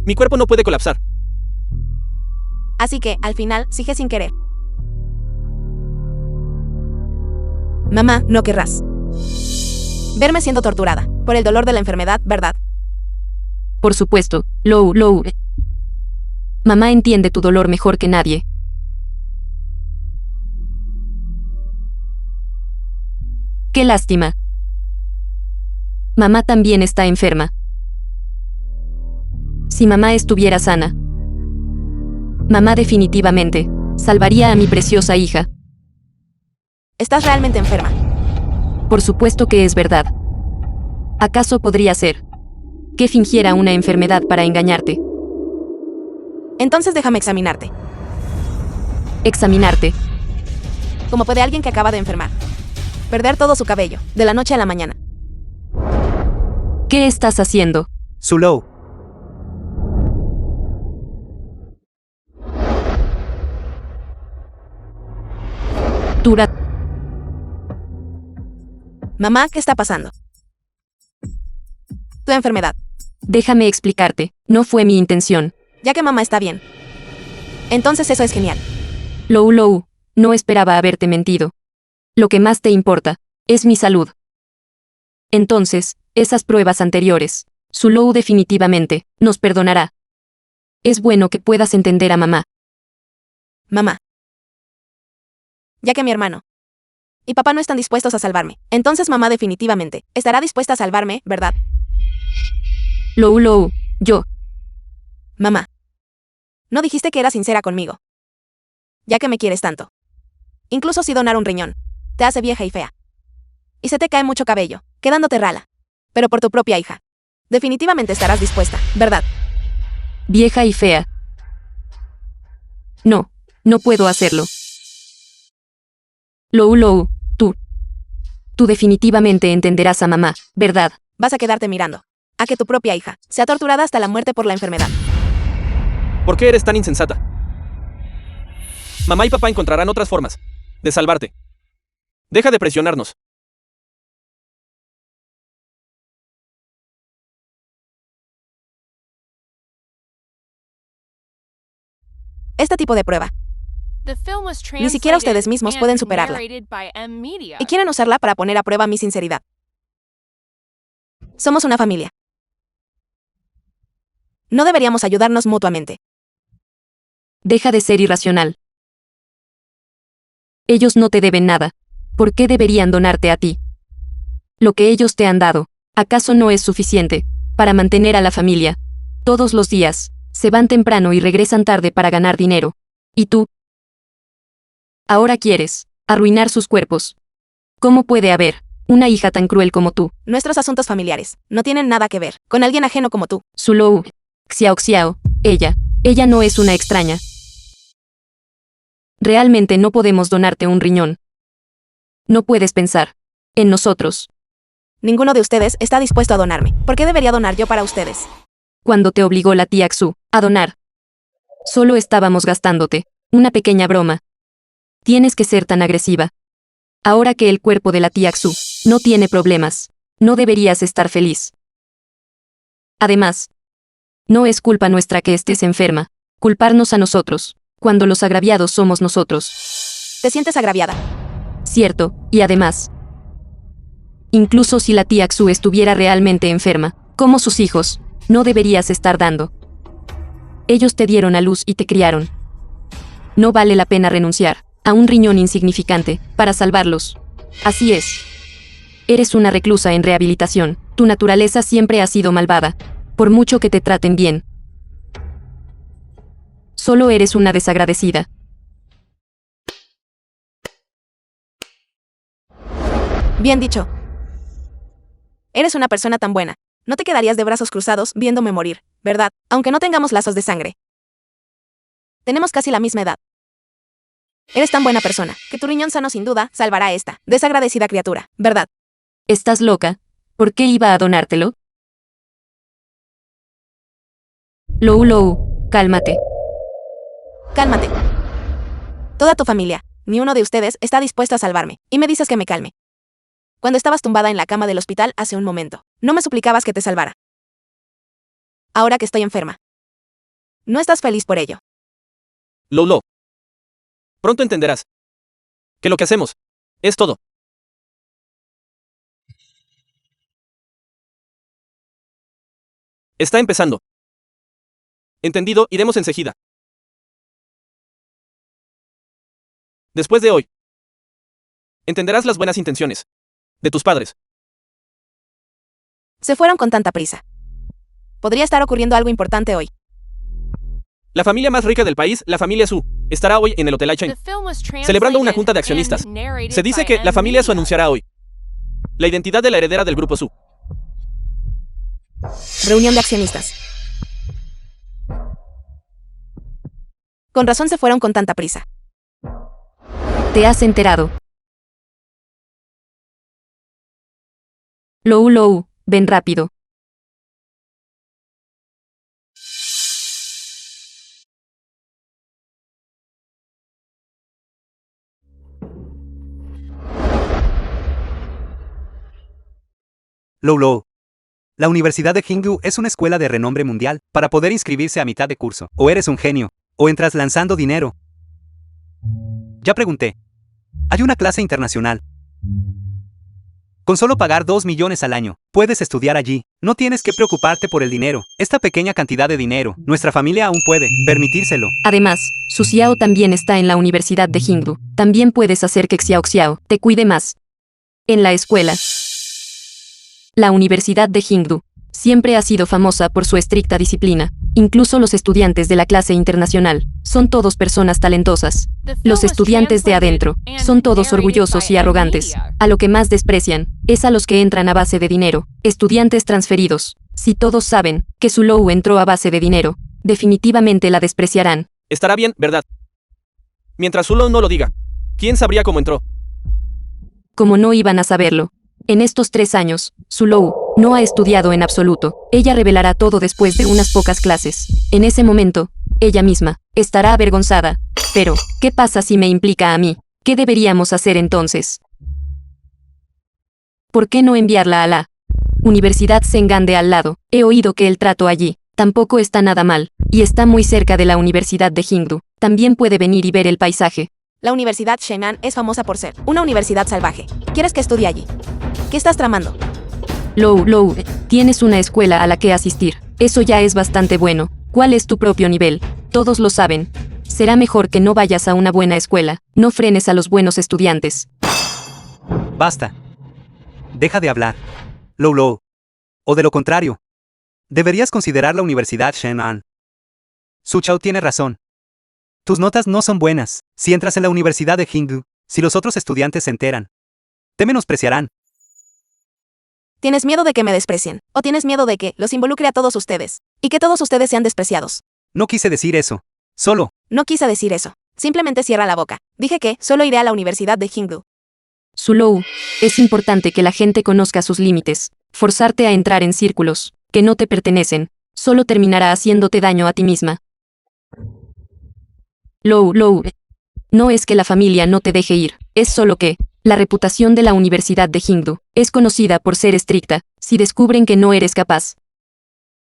Mi cuerpo no puede colapsar. Así que, al final, sigue sin querer. Mamá, no querrás verme siendo torturada por el dolor de la enfermedad, ¿verdad? Por supuesto, Lou. Mamá entiende tu dolor mejor que nadie. Qué lástima. Mamá también está enferma. Si mamá estuviera sana, mamá definitivamente salvaría a mi preciosa hija. ¿Estás realmente enferma? Por supuesto que es verdad. ¿Acaso podría ser que fingiera una enfermedad para engañarte? Entonces déjame examinarte. Examinarte. Como puede alguien que acaba de enfermar perder todo su cabello, de la noche a la mañana. ¿Qué estás haciendo? Zulou. Tura. Mamá, ¿qué está pasando? Tu enfermedad. Déjame explicarte. No fue mi intención. Ya que mamá está bien. Entonces eso es genial. Lou, no esperaba haberte mentido. Lo que más te importa es mi salud. Entonces, esas pruebas anteriores, Zulou definitivamente nos perdonará. Es bueno que puedas entender a mamá. Mamá. Ya que mi hermano y papá no están dispuestos a salvarme, entonces mamá definitivamente estará dispuesta a salvarme, ¿verdad? Lou, yo. Mamá. No dijiste que eras sincera conmigo. Ya que me quieres tanto. Incluso si donar un riñón te hace vieja y fea. Y se te cae mucho cabello, quedándote rala. Pero por tu propia hija. Definitivamente estarás dispuesta, ¿verdad? Vieja y fea. No puedo hacerlo. Lou, tú definitivamente entenderás a mamá, ¿verdad? Vas a quedarte mirando a que tu propia hija sea torturada hasta la muerte por la enfermedad. ¿Por qué eres tan insensata? Mamá y papá encontrarán otras formas de salvarte. Deja de presionarnos. Este tipo de prueba. The film was Ni siquiera ustedes translated mismos and pueden superarla. narrated by M. Media. Y quieren usarla para poner a prueba mi sinceridad. Somos una familia. No deberíamos ayudarnos mutuamente. Deja de ser irracional. Ellos no te deben nada. ¿Por qué deberían donarte a ti? Lo que ellos te han dado, ¿acaso no es suficiente para mantener a la familia. Todos los días, se van temprano y regresan tarde para ganar dinero. ¿Y tú? Ahora quieres arruinar sus cuerpos. ¿Cómo puede haber una hija tan cruel como tú? Nuestros asuntos familiares no tienen nada que ver con alguien ajeno como tú. Zulou, Xiao Xiao, ella no es una extraña. Realmente no podemos donarte un riñón. No puedes pensar en nosotros. Ninguno de ustedes está dispuesto a donarme. ¿Por qué debería donar yo para ustedes? Cuando te obligó la tía Xu a donar, solo estábamos gastándote una pequeña broma. Tienes que ser tan agresiva. Ahora que el cuerpo de la tía Xu no tiene problemas, no deberías estar feliz. Además, no es culpa nuestra que estés enferma. Culparnos a nosotros, cuando los agraviados somos nosotros. ¿Te sientes agraviada? Cierto, y además, incluso si la tía Xu estuviera realmente enferma, como sus hijos, no deberías estar dando. Ellos te dieron a luz y te criaron. No vale la pena renunciar a un riñón insignificante para salvarlos. Así es. Eres una reclusa en rehabilitación. Tu naturaleza siempre ha sido malvada, por mucho que te traten bien. Solo eres una desagradecida. Bien dicho. Eres una persona tan buena. No te quedarías de brazos cruzados viéndome morir, ¿verdad? Aunque no tengamos lazos de sangre. Tenemos casi la misma edad. Eres tan buena persona, que tu riñón sano sin duda salvará a esta desagradecida criatura, ¿verdad? ¿Estás loca? ¿Por qué iba a donártelo? Lou, cálmate. Cálmate. Toda tu familia, ni uno de ustedes está dispuesto a salvarme, y me dices que me calme. Cuando estabas tumbada en la cama del hospital hace un momento, no me suplicabas que te salvara. Ahora que estoy enferma. No estás feliz por ello. Lou. Pronto entenderás que lo que hacemos es todo. Está empezando. Entendido, iremos enseguida. Después de hoy, entenderás las buenas intenciones de tus padres. Se fueron con tanta prisa. Podría estar ocurriendo algo importante hoy. La familia más rica del país, la familia Su, estará hoy en el Hotel Aichen, celebrando una junta de accionistas. Se dice que la familia Su anunciará hoy la identidad de la heredera del grupo Su. Reunión de accionistas. Con razón se fueron con tanta prisa. ¿Te has enterado? Lou, ven rápido. Lou. La Universidad de Hingyu es una escuela de renombre mundial para poder inscribirse a mitad de curso. O eres un genio, o entras lanzando dinero. Ya pregunté. Hay una clase internacional. Con solo pagar 2 millones al año, puedes estudiar allí. No tienes que preocuparte por el dinero. Esta pequeña cantidad de dinero, nuestra familia aún puede permitírselo. Además, Su Xiao también está en la Universidad de Hingdu. También puedes hacer que Xiao te cuide más. En la escuela. La Universidad de Hingdu siempre ha sido famosa por su estricta disciplina. Incluso los estudiantes de la clase internacional son todos personas talentosas. Los estudiantes de adentro son todos orgullosos y arrogantes. A lo que más desprecian es a los que entran a base de dinero. Estudiantes transferidos. Si todos saben que Zulou entró a base de dinero, definitivamente la despreciarán. Estará bien, ¿verdad? Mientras Zulou no lo diga, ¿quién sabría cómo entró? Como no iban a saberlo. En estos 3 años, Zulou no ha estudiado en absoluto. Ella revelará todo después de unas pocas clases. En ese momento, ella misma estará avergonzada. Pero, ¿qué pasa si me implica a mí? ¿Qué deberíamos hacer entonces? ¿Por qué no enviarla a la Universidad Sengan de al lado? He oído que el trato allí tampoco está nada mal, y está muy cerca de la Universidad de Hingdu. También puede venir y ver el paisaje. La Universidad Shenan es famosa por ser una universidad salvaje. ¿Quieres que estudie allí? ¿Qué estás tramando? Lou, tienes una escuela a la que asistir. Eso ya es bastante bueno. ¿Cuál es tu propio nivel? Todos lo saben. Será mejor que no vayas a una buena escuela. No frenes a los buenos estudiantes. Basta. Deja de hablar. Lou. O de lo contrario, Deberías considerar la Universidad Shen'an. Su Chao tiene razón. Tus notas no son buenas. Si entras en la Universidad de Hingdu, si los otros estudiantes se enteran, te menospreciarán. ¿Tienes miedo de que me desprecien? ¿O tienes miedo de que los involucre a todos ustedes? Y que todos ustedes sean despreciados. No quise decir eso. Solo. No quise decir eso. Simplemente cierra la boca. Dije que solo iré a la Universidad de Hingdu. Zulou, es importante que la gente conozca sus límites. Forzarte a entrar en círculos que no te pertenecen solo terminará haciéndote daño a ti misma. Lou, no es que la familia no te deje ir, es solo que la reputación de la Universidad de Hingdu es conocida por ser estricta. Si descubren que no eres capaz,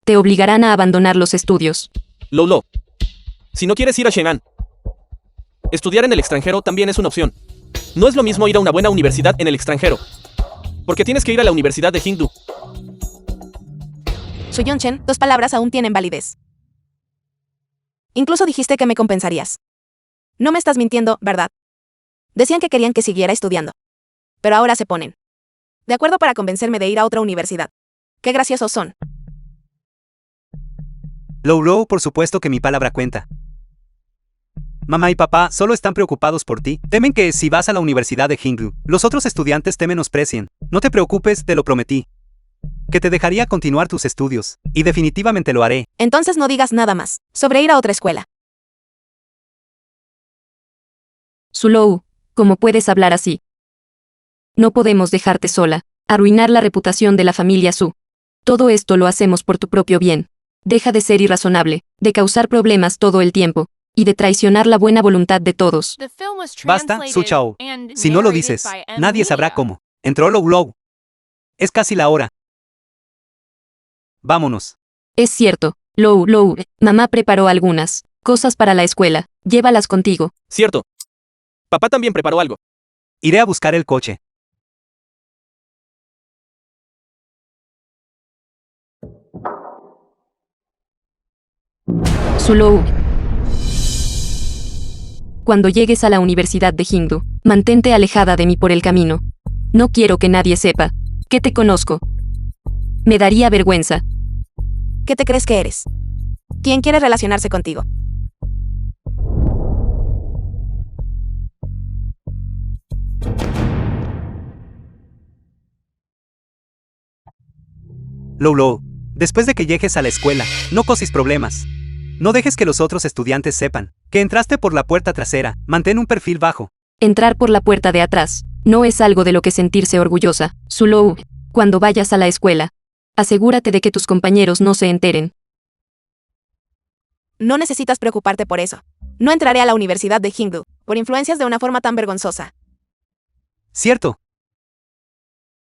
te obligarán a abandonar los estudios. Lou, si no quieres ir a Shen'an, estudiar en el extranjero también es una opción. No es lo mismo ir a una buena universidad en el extranjero, porque tienes que ir a la Universidad de Hingdu. Su Yongchen, 2 palabras aún tienen validez. Incluso dijiste que me compensarías. No me estás mintiendo, ¿verdad? Decían que querían que siguiera estudiando. Pero ahora se ponen de acuerdo para convencerme de ir a otra universidad. Qué graciosos son. Lou, por supuesto que mi palabra cuenta. Mamá y papá solo están preocupados por ti. Temen que si vas a la Universidad de Hingdu, los otros estudiantes te menosprecien. No te preocupes, te lo prometí. Que te dejaría continuar tus estudios. Y definitivamente lo haré. Entonces no digas nada más sobre ir a otra escuela. Zulou, ¿cómo puedes hablar así? No podemos dejarte sola, arruinar la reputación de la familia Su. Todo esto lo hacemos por tu propio bien. Deja de ser irrazonable, de causar problemas todo el tiempo, y de traicionar la buena voluntad de todos. The film was Basta, translated Su Chao. and Si no lo narrated dices, by M. nadie sabrá Leah. cómo. Entró Lou. Es casi la hora. Vámonos. Es cierto, Lou, mamá preparó algunas cosas para la escuela. Llévalas contigo. Cierto. Papá también preparó algo. Iré a buscar el coche. Zulou. Cuando llegues a la Universidad de Hingdu, mantente alejada de mí por el camino. No quiero que nadie sepa que te conozco. Me daría vergüenza. ¿Qué te crees que eres? ¿Quién quiere relacionarse contigo? Lou, después de que llegues a la escuela, no causes problemas. No dejes que los otros estudiantes sepan que entraste por la puerta trasera. Mantén un perfil bajo. Entrar por la puerta de atrás no es algo de lo que sentirse orgullosa. Zulou, cuando vayas a la escuela, asegúrate de que tus compañeros no se enteren. No necesitas preocuparte por eso. No entraré a la Universidad de Hingdu por influencias de una forma tan vergonzosa. ¿Cierto?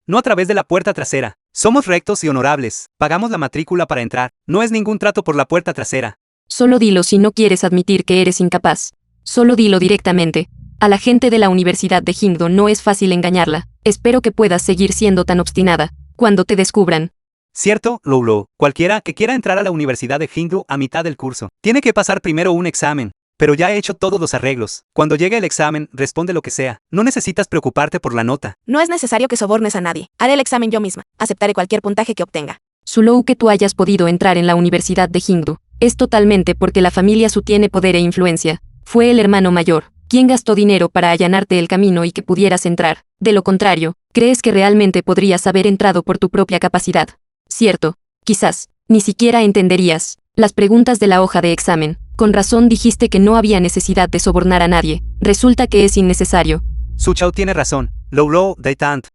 No a través de la puerta trasera. Somos rectos y honorables. Pagamos la matrícula para entrar. No es ningún trato por la puerta trasera. Solo dilo si no quieres admitir que eres incapaz. Solo dilo directamente. A la gente de la Universidad de Hingdu no es fácil engañarla. Espero que puedas seguir siendo tan obstinada cuando te descubran. ¿Cierto, Lou? Cualquiera que quiera entrar a la Universidad de Hingdu a mitad del curso, tiene que pasar primero un examen. Pero ya he hecho todos los arreglos. Cuando llegue el examen, responde lo que sea. No necesitas preocuparte por la nota. No es necesario que sobornes a nadie. Haré el examen yo misma. Aceptaré cualquier puntaje que obtenga. Zulou, que tú hayas podido entrar en la Universidad de Hingdu es totalmente porque la familia Su tiene poder e influencia. Fue el hermano mayor quien gastó dinero para allanarte el camino y que pudieras entrar. De lo contrario, ¿crees que realmente podrías haber entrado por tu propia capacidad? Cierto, quizás ni siquiera entenderías las preguntas de la hoja de examen. Con razón dijiste que no había necesidad de sobornar a nadie. Resulta que es innecesario. Su Chao tiene razón. Lou, de tant.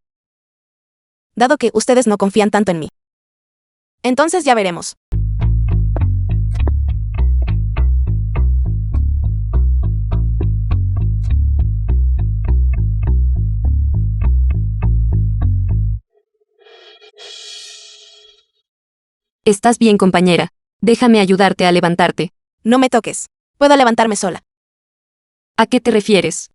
Dado que ustedes no confían tanto en mí. Entonces ya veremos. ¿Estás bien, compañera? Déjame ayudarte a levantarte. No me toques. Puedo levantarme sola. ¿A qué te refieres?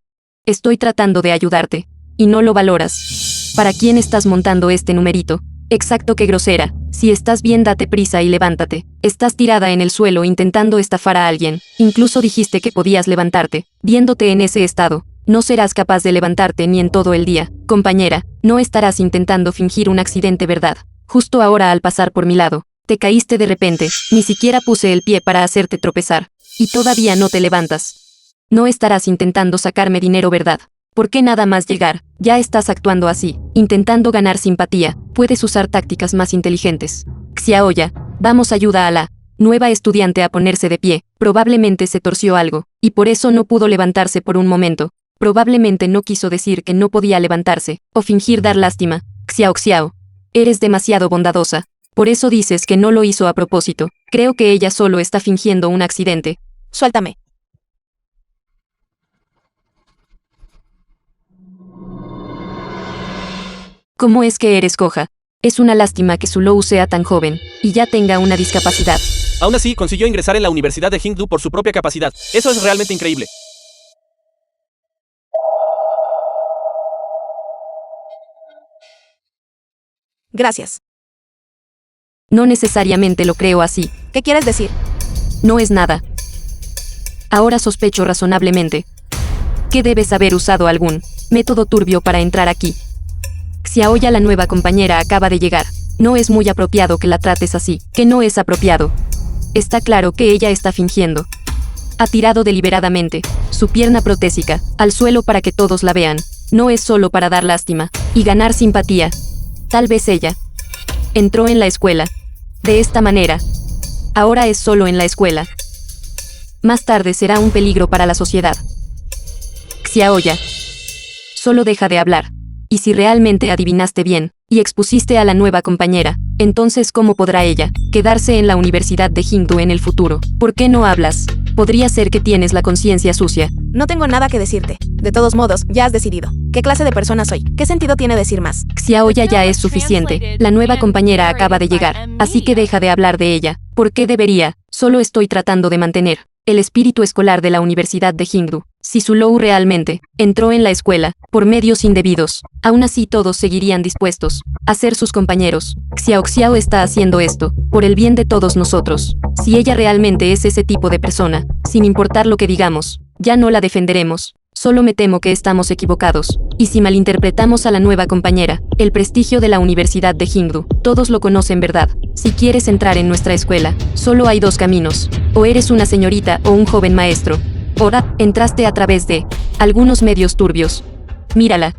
Estoy tratando de ayudarte. Y no lo valoras. ¿Para quién estás montando este numerito? Exacto, qué grosera. Si estás bien, date prisa y levántate. Estás tirada en el suelo intentando estafar a alguien. Incluso dijiste que podías levantarte. Viéndote en ese estado, no serás capaz de levantarte ni en todo el día. Compañera, no estarás intentando fingir un accidente, ¿verdad? Justo ahora al pasar por mi lado, Te caíste de repente, ni siquiera puse el pie para hacerte tropezar. Y todavía no te levantas. No estarás intentando sacarme dinero, ¿verdad? ¿Por qué nada más llegar? Ya estás actuando así, intentando ganar simpatía. Puedes usar tácticas más inteligentes. Xiaoya, vamos, ayuda a la nueva estudiante a ponerse de pie. Probablemente se torció algo, y por eso no pudo levantarse por un momento. Probablemente no quiso decir que no podía levantarse, o fingir dar lástima. Xiao, eres demasiado bondadosa. Por eso dices que no lo hizo a propósito. Creo que ella solo está fingiendo un accidente. Suéltame. ¿Cómo es que eres coja? Es una lástima que Zulou sea tan joven, y ya tenga una discapacidad. Aún así, consiguió ingresar en la Universidad de Hingdu por su propia capacidad. Eso es realmente increíble. Gracias. No necesariamente lo creo así. ¿Qué quieres decir? No es nada. Ahora sospecho razonablemente que debes haber usado algún método turbio para entrar aquí. Xiaoya, la nueva compañera, acaba de llegar. No es muy apropiado que la trates así. Que no es apropiado. Está claro que ella está fingiendo. Ha tirado deliberadamente su pierna protésica al suelo para que todos la vean. No es solo para dar lástima y ganar simpatía. Tal vez ella entró en la escuela de esta manera. Ahora es solo en la escuela. Más tarde será un peligro para la sociedad. Xiaoya, solo deja de hablar. Y si realmente adivinaste bien, y expusiste a la nueva compañera, entonces ¿cómo podrá ella quedarse en la Universidad de Hingdu en el futuro? ¿Por qué no hablas? Podría ser que tienes la conciencia sucia. No tengo nada que decirte. De todos modos, ya has decidido. ¿Qué clase de persona soy? ¿Qué sentido tiene decir más? Xiaoya, ya es suficiente. La nueva compañera acaba de llegar, así que deja de hablar de ella. ¿Por qué debería? Solo estoy tratando de mantener el espíritu escolar de la Universidad de Hingdu. Si Zulou realmente entró en la escuela por medios indebidos, aún así todos seguirían dispuestos a ser sus compañeros. Xiao está haciendo esto por el bien de todos nosotros. Si ella realmente es ese tipo de persona, sin importar lo que digamos, ya no la defenderemos. Solo me temo que estamos equivocados. Y si malinterpretamos a la nueva compañera, el prestigio de la Universidad de Hingdu, todos lo conocen, ¿verdad? Si quieres entrar en nuestra escuela, solo hay dos caminos. O eres una señorita o un joven maestro. Ahora, entraste a través de algunos medios turbios. Mírala.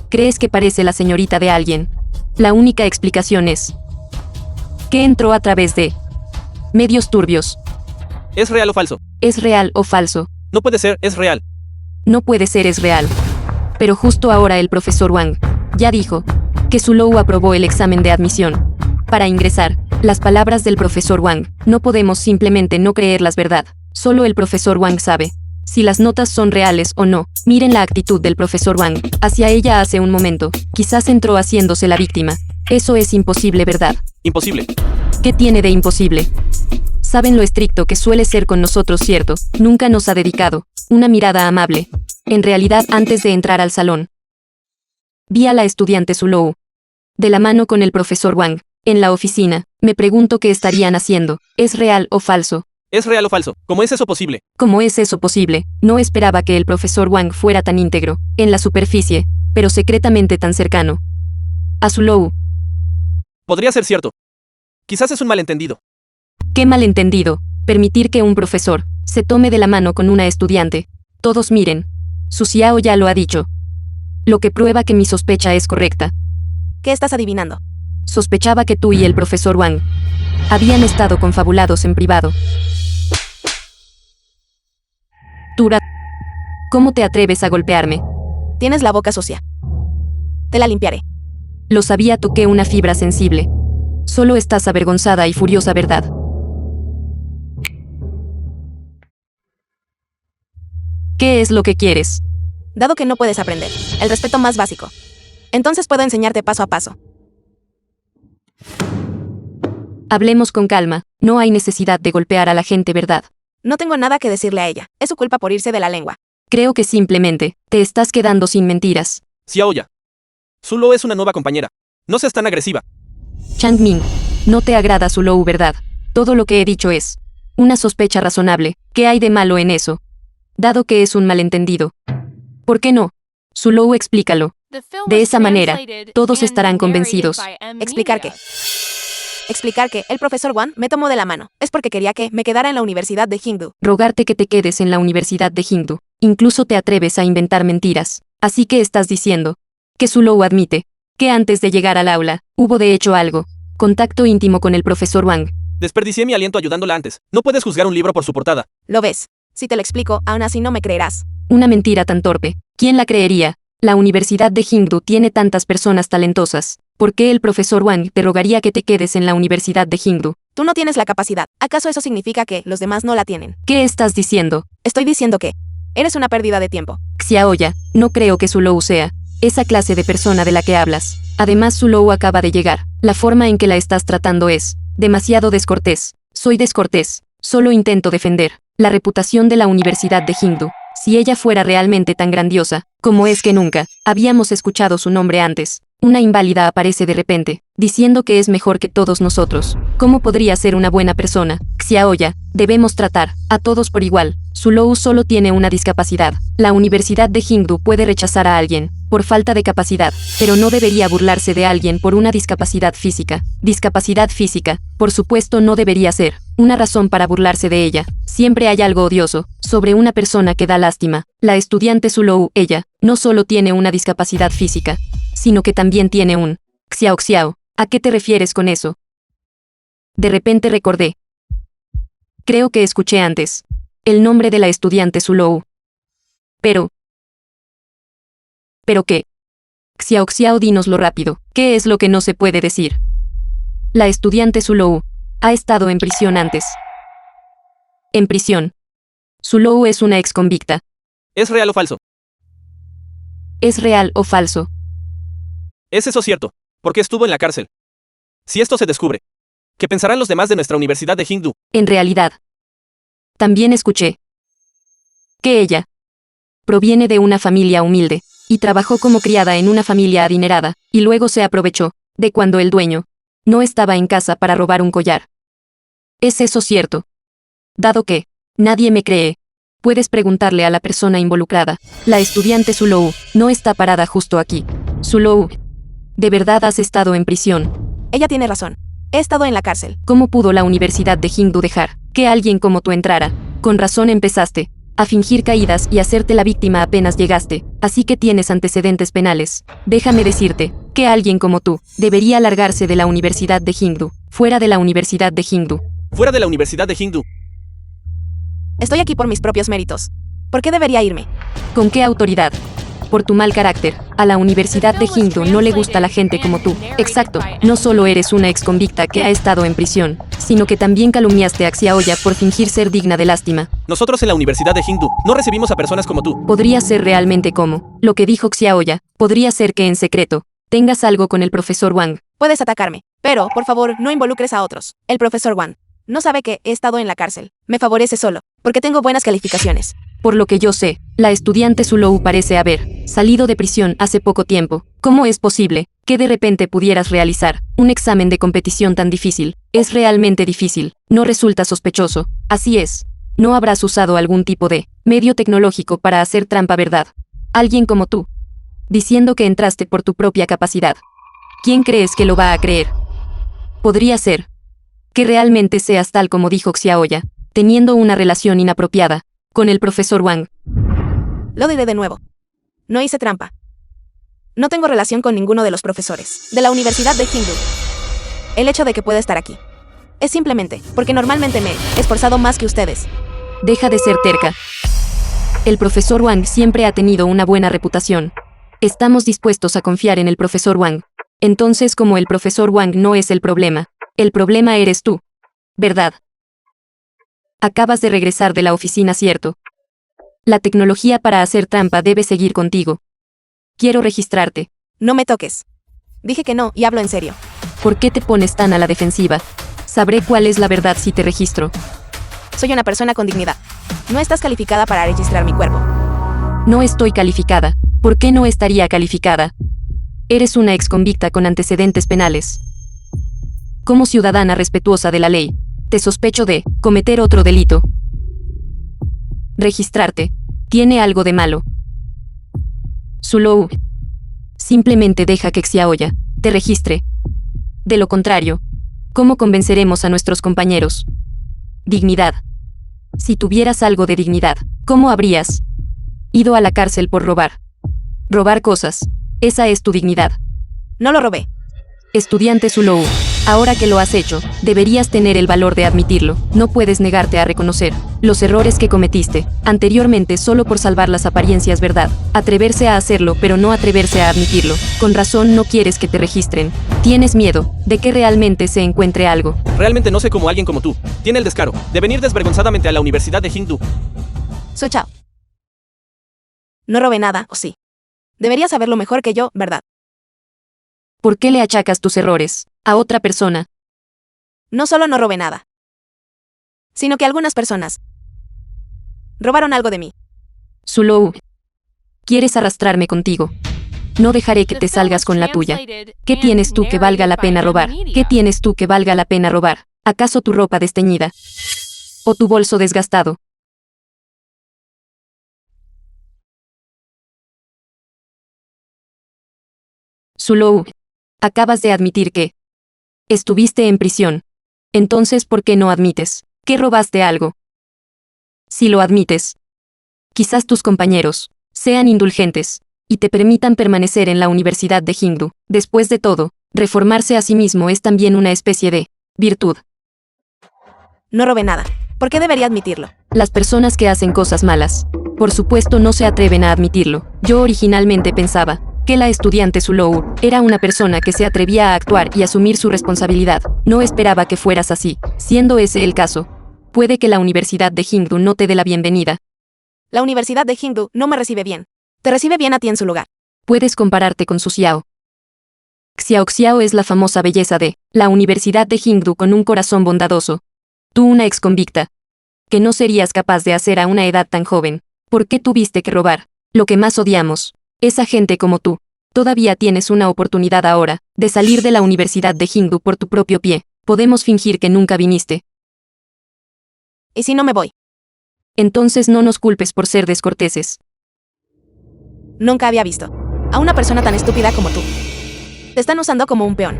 ¿Crees que parece la señorita de alguien? La única explicación es que entró a través de medios turbios. ¿Es real o falso? ¿Es real o falso? No puede ser, es real. No puede ser, es real. Pero justo ahora el profesor Wang ya dijo que Zulou aprobó el examen de admisión para ingresar. Las palabras del profesor Wang, no podemos simplemente no creerlas, ¿verdad? Solo el profesor Wang sabe si las notas son reales o no. Miren la actitud del profesor Wang hacia ella hace un momento. Quizás entró haciéndose la víctima. Eso es imposible, ¿verdad? Imposible. ¿Qué tiene de imposible? Saben lo estricto que suele ser con nosotros, ¿cierto? Nunca nos ha dedicado una mirada amable. En realidad, antes de entrar al salón, vi a la estudiante Zulou de la mano con el profesor Wang en la oficina. Me pregunto qué estarían haciendo. ¿Es real o falso? ¿Es real o falso? ¿Cómo es eso posible? ¿Cómo es eso posible? No esperaba que el profesor Wang fuera tan íntegro en la superficie, pero secretamente tan cercano a Zulou. Podría ser cierto. Quizás es un malentendido. ¿Qué malentendido? Permitir que un profesor se tome de la mano con una estudiante. Todos miren. Su Xiao ya lo ha dicho. Lo que prueba que mi sospecha es correcta. ¿Qué estás adivinando? Sospechaba que tú y el profesor Wang habían estado confabulados en privado. Tura, ¿cómo te atreves a golpearme? Tienes la boca sucia. Te la limpiaré. Lo sabía, toqué una fibra sensible. Solo estás avergonzada y furiosa, ¿verdad? ¿Qué es lo que quieres? Dado que no puedes aprender el respeto más básico, entonces puedo enseñarte paso a paso. Hablemos con calma. No hay necesidad de golpear a la gente, ¿verdad? No tengo nada que decirle a ella. Es su culpa por irse de la lengua. Creo que simplemente te estás quedando sin mentiras. Xiaoya. Zulou es una nueva compañera. No seas tan agresiva. Changming, no te agrada Zulou, ¿verdad? Todo lo que he dicho es una sospecha razonable. ¿Qué hay de malo en eso? Dado que es un malentendido. ¿Por qué no Zulou, explícalo. The film De was esa manera, translated todos and estarán narrated convencidos. by M. ¿Explicar qué? Media. Explicar que el profesor Wang me tomó de la mano. Es porque quería que me quedara en la Universidad de Hindú. Rogarte que te quedes en la Universidad de Hindú. Incluso te atreves a inventar mentiras. Así que estás diciendo que Zulou admite que antes de llegar al aula, hubo de hecho algo. Contacto íntimo con el profesor Wang. Desperdicié mi aliento ayudándola antes. No puedes juzgar un libro por su portada. ¿Lo ves? Si te lo explico, aún así no me creerás. Una mentira tan torpe. ¿Quién la creería? La Universidad de Hindú tiene tantas personas talentosas. ¿Por qué el profesor Wang te rogaría que te quedes en la Universidad de Hindú? Tú no tienes la capacidad. ¿Acaso eso significa que los demás no la tienen? ¿Qué estás diciendo? Estoy diciendo que eres una pérdida de tiempo. Xiaoya, no creo que Zulou sea esa clase de persona de la que hablas. Además, Zulou acaba de llegar. La forma en que la estás tratando es demasiado descortés. Soy descortés. Solo intento defender la reputación de la Universidad de Hindú. Si ella fuera realmente tan grandiosa, ¿cómo es que nunca habíamos escuchado su nombre antes? Una inválida aparece de repente, diciendo que es mejor que todos nosotros. ¿Cómo podría ser una buena persona? Xiaoya, debemos tratar a todos por igual. Zulou solo tiene una discapacidad. La Universidad de Hindú puede rechazar a alguien por falta de capacidad, pero no debería burlarse de alguien por una discapacidad física. Discapacidad física, por supuesto, no debería ser una razón para burlarse de ella. Siempre hay algo odioso sobre una persona que da lástima. La estudiante Zulou, ella, no solo tiene una discapacidad física, sino que también tiene un Xiao. ¿A qué te refieres con eso? De repente recordé. Creo que escuché antes el nombre de la estudiante Zulou. ¿Pero qué? Xiao, dínoslo rápido. ¿Qué es lo que no se puede decir? La estudiante Zulou ha estado en prisión antes. En prisión. Zulou es una exconvicta. ¿Es real o falso? ¿Es real o falso? ¿Es eso cierto? Porque estuvo en la cárcel. Si esto se descubre, ¿qué pensarán los demás de nuestra Universidad de Hindú? En realidad, también escuché que ella proviene de una familia humilde y trabajó como criada en una familia adinerada, y luego se aprovechó de cuando el dueño no estaba en casa para robar un collar. ¿Es eso cierto? Dado que nadie me cree, puedes preguntarle a la persona involucrada. La estudiante Zulou no está parada justo aquí. Zulou, ¿de verdad has estado en prisión? Ella tiene razón. He estado en la cárcel. ¿Cómo pudo la Universidad de Hindú dejar que alguien como tú entrara? Con razón empezaste a fingir caídas y hacerte la víctima apenas llegaste, así que tienes antecedentes penales. Déjame decirte que alguien como tú debería largarse de la Universidad de Hindú. Fuera de la Universidad de Hindú. Fuera de la Universidad de Hindú. Estoy aquí por mis propios méritos. ¿Por qué debería irme? ¿Con qué autoridad? Por tu mal carácter. A la Universidad de Hindú no le gusta la gente como tú. Exacto. No solo eres una exconvicta que ha estado en prisión, sino que también calumniaste a Xiaoya por fingir ser digna de lástima. Nosotros en la Universidad de Hindú no recibimos a personas como tú. Podría ser realmente como lo que dijo Xiaoya. Podría ser que en secreto tengas algo con el profesor Wang. Puedes atacarme, pero, por favor, no involucres a otros. El profesor Wang no sabe que he estado en la cárcel. Me favorece solo, porque tengo buenas calificaciones. Por lo que yo sé, la estudiante Zulou parece haber salido de prisión hace poco tiempo. ¿Cómo es posible que de repente pudieras realizar un examen de competición tan difícil? Es realmente difícil. No resulta sospechoso. Así es. No habrás usado algún tipo de medio tecnológico para hacer trampa, ¿verdad? Alguien como tú, diciendo que entraste por tu propia capacidad. ¿Quién crees que lo va a creer? Podría ser que realmente seas tal como dijo Xiaoya, teniendo una relación inapropiada con el profesor Wang. Lo diré de nuevo. No hice trampa. No tengo relación con ninguno de los profesores de la Universidad de Hindú. El hecho de que pueda estar aquí es simplemente porque normalmente me he esforzado más que ustedes. Deja de ser terca. El profesor Wang siempre ha tenido una buena reputación. Estamos dispuestos a confiar en el profesor Wang. Entonces, como el profesor Wang no es el problema eres tú, ¿verdad? Acabas de regresar de la oficina, ¿cierto? La tecnología para hacer trampa debe seguir contigo. Quiero registrarte. No me toques. Dije que no y hablo en serio. ¿Por qué te pones tan a la defensiva? Sabré cuál es la verdad si te registro. Soy una persona con dignidad. No estás calificada para registrar mi cuerpo. No estoy calificada. ¿Por qué no estaría calificada? Eres una exconvicta con antecedentes penales. Como ciudadana respetuosa de la ley, te sospecho de cometer otro delito. Registrarte tiene algo de malo. Zulou. Simplemente deja que Xiaoya te registre. De lo contrario, ¿cómo convenceremos a nuestros compañeros? Dignidad. Si tuvieras algo de dignidad, ¿cómo habrías ido a la cárcel por robar? Robar cosas. Esa es tu dignidad. No lo robé. Estudiante Zulou, ahora que lo has hecho, deberías tener el valor de admitirlo. No puedes negarte a reconocer los errores que cometiste anteriormente solo por salvar las apariencias, ¿verdad? Atreverse a hacerlo, pero no atreverse a admitirlo. Con razón no quieres que te registren. Tienes miedo de que realmente se encuentre algo. Realmente no sé cómo alguien como tú tiene el descaro de venir desvergonzadamente a la Universidad de Hingdu. Suchao. No robé nada, ¿o sí? Deberías saberlo mejor que yo, ¿verdad? ¿Por qué le achacas tus errores a otra persona? No solo no robé nada, sino que algunas personas robaron algo de mí. Zulou, ¿quieres arrastrarme contigo? No dejaré que te salgas con la tuya. ¿Qué tienes tú que valga la pena robar? ¿Qué tienes tú que valga la pena robar? ¿Acaso tu ropa desteñida? ¿O tu bolso desgastado? Zulou, acabas de admitir que estuviste en prisión. Entonces, ¿por qué no admites que robaste algo? Si lo admites, quizás tus compañeros sean indulgentes y te permitan permanecer en la Universidad de Hingdu. Después de todo, reformarse a sí mismo es también una especie de virtud. No robé nada. ¿Por qué debería admitirlo? Las personas que hacen cosas malas, por supuesto, no se atreven a admitirlo. Yo originalmente pensaba que la estudiante Zulou era una persona que se atrevía a actuar y asumir su responsabilidad. No esperaba que fueras así. Siendo ese el caso, puede que la Universidad de Hingdu no te dé la bienvenida. La Universidad de Hingdu no me recibe bien. Te recibe bien a ti en su lugar. Puedes compararte con su Xiao. Xiao es la famosa belleza de la Universidad de Hingdu con un corazón bondadoso. Tú, una exconvicta, que no serías capaz de hacer a una edad tan joven. ¿Por qué tuviste que robar? Lo que más odiamos. Esa gente como tú. Todavía tienes una oportunidad ahora de salir de la Universidad de Hingdu por tu propio pie. Podemos fingir que nunca viniste. ¿Y si no me voy? Entonces no nos culpes por ser descorteses. Nunca había visto a una persona tan estúpida como tú. Te están usando como un peón.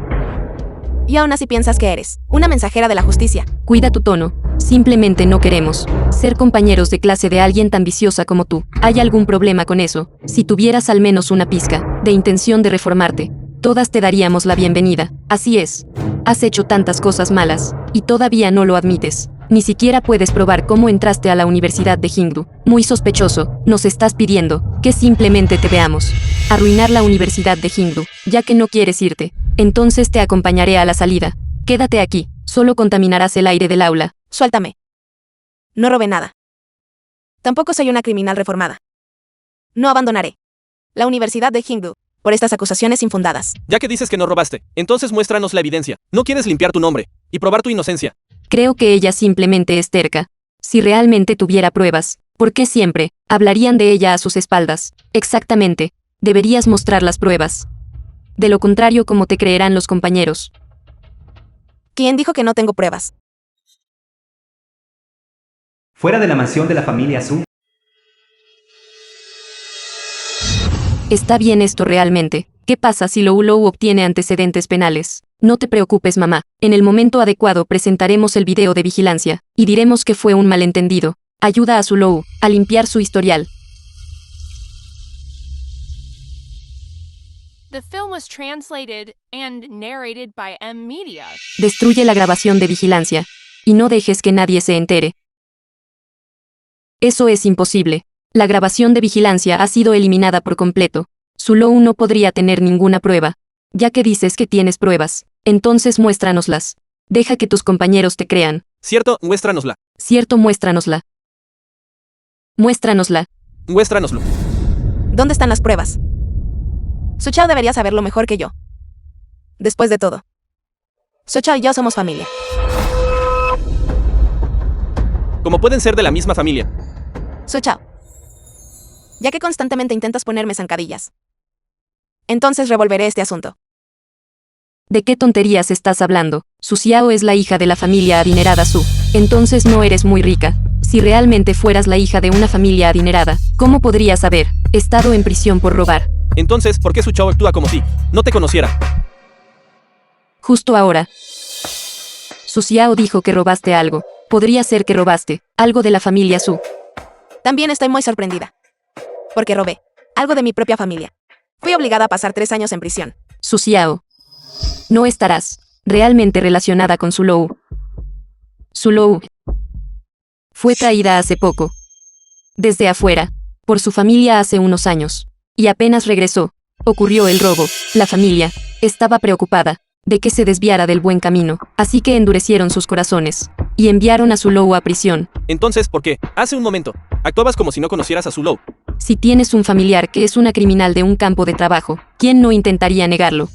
Y aún así piensas que eres una mensajera de la justicia. Cuida tu tono. Simplemente no queremos ser compañeros de clase de alguien tan viciosa como tú. ¿Hay algún problema con eso? Si tuvieras al menos una pizca de intención de reformarte, todas te daríamos la bienvenida. Así es. Has hecho tantas cosas malas, y todavía no lo admites. Ni siquiera puedes probar cómo entraste a la Universidad de Hingdu. Muy sospechoso. Nos estás pidiendo que simplemente te veamos arruinar la Universidad de Hingdu, ya que no quieres irte. Entonces te acompañaré a la salida. Quédate aquí. Solo contaminarás el aire del aula. Suéltame. No robé nada. Tampoco soy una criminal reformada. No abandonaré la Universidad de Hingdu por estas acusaciones infundadas. Ya que dices que no robaste, entonces muéstranos la evidencia. No quieres limpiar tu nombre y probar tu inocencia. Creo que ella simplemente es terca. Si realmente tuviera pruebas, ¿por qué siempre hablarían de ella a sus espaldas? Exactamente. Deberías mostrar las pruebas. De lo contrario, ¿cómo te creerán los compañeros? ¿Quién dijo que no tengo pruebas? Fuera de la mansión de la familia Su. ¿Está bien esto realmente? ¿Qué pasa si Lou obtiene antecedentes penales? No te preocupes, mamá. En el momento adecuado presentaremos el video de vigilancia y diremos que fue un malentendido. Ayuda a Zulou a limpiar su historial. The film was translated and narrated by M Media. Destruye la grabación de vigilancia y no dejes que nadie se entere. Eso es imposible. La grabación de vigilancia ha sido eliminada por completo. Zulou no podría tener ninguna prueba. Ya que dices que tienes pruebas, entonces muéstranoslas. Deja que tus compañeros te crean. Cierto, muéstranosla. Cierto, muéstranosla. Muéstranosla. Muéstranoslo. ¿Dónde están las pruebas? Suchao debería saberlo mejor que yo. Después de todo, Suchao y yo somos familia. Como pueden ser de la misma familia. Suchao, ya que constantemente intentas ponerme zancadillas, entonces revolveré este asunto. ¿De qué tonterías estás hablando? Su Xiao es la hija de la familia adinerada Su. Entonces no eres muy rica. Si realmente fueras la hija de una familia adinerada, ¿cómo podrías haber Estado en prisión por robar. Entonces, ¿por qué Su Chao actúa como si no te conociera? Justo ahora. Su Xiao dijo que robaste algo. Podría ser que robaste algo de la familia Su. También estoy muy sorprendida. Porque robé algo de mi propia familia. Fui obligada a pasar 3 años en prisión. Su Xiao. No estarás realmente relacionada con Su Lou. Su Lou fue traída hace poco. Desde afuera. Por su familia hace unos años. Y apenas regresó. Ocurrió el robo. La familia estaba preocupada de que se desviara del buen camino. Así que endurecieron sus corazones. Y enviaron a Su Lou a prisión. Entonces, ¿por qué? Hace un momento, actuabas como si no conocieras a Su Lou. Si tienes un familiar que es una criminal de un campo de trabajo, ¿quién no intentaría negarlo?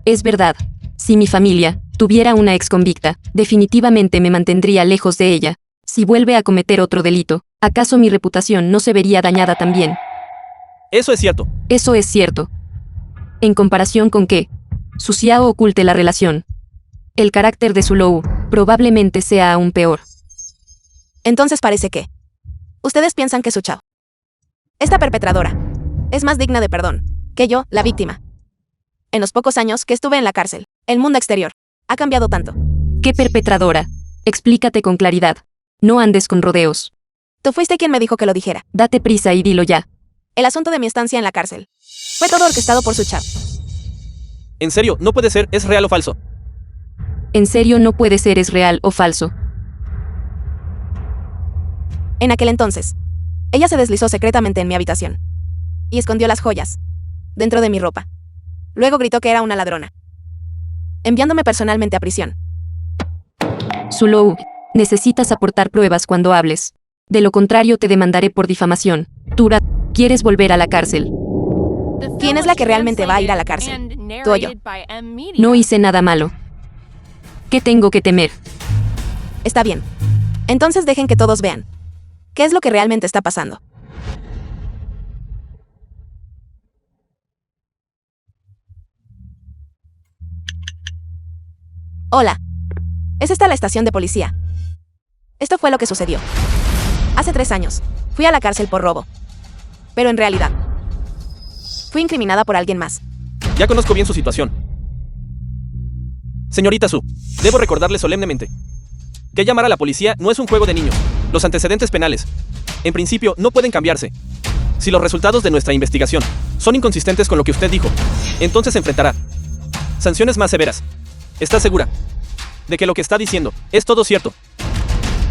Es verdad. Si mi familia tuviera una ex convicta, definitivamente me mantendría lejos de ella. Si vuelve a cometer otro delito, ¿acaso mi reputación no se vería dañada también? Eso es cierto. Eso es cierto. En comparación con que Su Xiao oculte la relación. El carácter de Su Lou probablemente sea aún peor. Entonces parece que ustedes piensan que Su Chao, esta perpetradora, es más digna de perdón que yo, la víctima. En los pocos años que estuve en la cárcel, el mundo exterior ha cambiado tanto. ¿Qué perpetradora? Explícate con claridad. No andes con rodeos. Tú fuiste quien me dijo que lo dijera. Date prisa y dilo ya. El asunto de mi estancia en la cárcel fue todo orquestado por Su Chao. En serio, no puede ser, ¿es real o falso? En serio, no puede ser, es real o falso. En aquel entonces, ella se deslizó secretamente en mi habitación y escondió las joyas dentro de mi ropa. Luego gritó que era una ladrona, enviándome personalmente a prisión. Su Lou, necesitas aportar pruebas cuando hables. De lo contrario te demandaré por difamación. Tura, ¿quieres volver a la cárcel? ¿Quién es la que realmente va a ir a la cárcel? ¿Tú o yo? No hice nada malo. ¿Qué tengo que temer? Está bien. Entonces dejen que todos vean qué es lo que realmente está pasando. Hola. ¿Es esta la estación de policía? Esto fue lo que sucedió. Hace 3 años, fui a la cárcel por robo. Pero en realidad, fui incriminada por alguien más. Ya conozco bien su situación. Señorita Su, debo recordarle solemnemente que llamar a la policía no es un juego de niños. Los antecedentes penales, en principio, no pueden cambiarse. Si los resultados de nuestra investigación son inconsistentes con lo que usted dijo, entonces enfrentará sanciones más severas. ¿Está segura de que lo que está diciendo es todo cierto?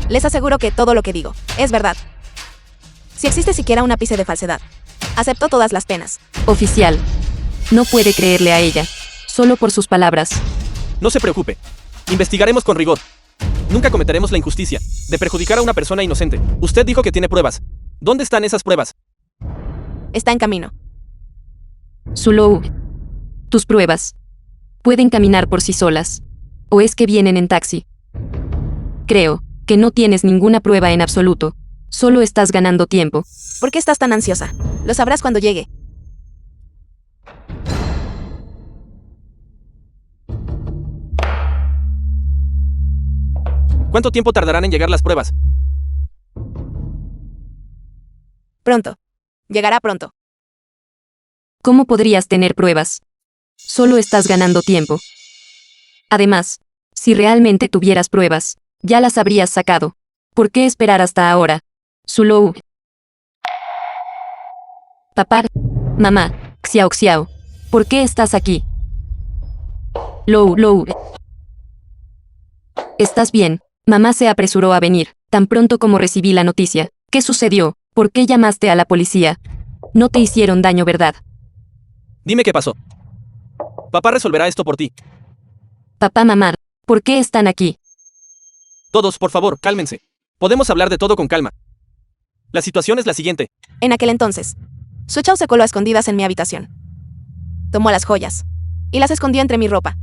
Les aseguro que todo lo que digo es verdad. Si existe siquiera un ápice de falsedad, acepto todas las penas. Oficial. No puede creerle a ella. Solo por sus palabras. No se preocupe. Investigaremos con rigor. Nunca cometeremos la injusticia de perjudicar a una persona inocente. Usted dijo que tiene pruebas. ¿Dónde están esas pruebas? Está en camino. Su Lou. Tus pruebas pueden caminar por sí solas. ¿O es que vienen en taxi? Creo que no tienes ninguna prueba en absoluto. Solo estás ganando tiempo. ¿Por qué estás tan ansiosa? Lo sabrás cuando llegue. ¿Cuánto tiempo tardarán en llegar las pruebas? Pronto. Llegará pronto. ¿Cómo podrías tener pruebas? Solo estás ganando tiempo. Además, si realmente tuvieras pruebas, ya las habrías sacado. ¿Por qué esperar hasta ahora? Su Lou. Papá, mamá, Xiao Xiao, ¿por qué estás aquí? Lou. ¿Estás bien? Mamá se apresuró a venir, tan pronto como recibí la noticia. ¿Qué sucedió? ¿Por qué llamaste a la policía? No te hicieron daño, ¿verdad? Dime qué pasó. Papá resolverá esto por ti. Papá, mamá, ¿por qué están aquí? Todos, por favor, cálmense. Podemos hablar de todo con calma. La situación es la siguiente. En aquel entonces, Su Chao se coló a escondidas en mi habitación. Tomó las joyas y las escondió entre mi ropa.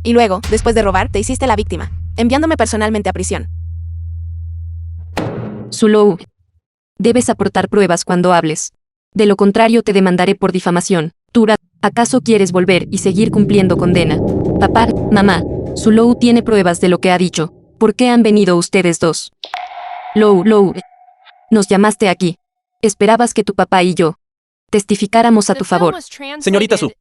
Y luego, después de robar, te hiciste la víctima, enviándome personalmente a prisión. Su Lou. Debes aportar pruebas cuando hables. De lo contrario te demandaré por difamación. Tura, ¿acaso quieres volver y seguir cumpliendo condena? Papá, mamá, Su Lou tiene pruebas de lo que ha dicho. ¿Por qué han venido ustedes dos? Lou. Nos llamaste aquí. Esperabas que tu papá y yo testificáramos a tu favor. Señorita Su,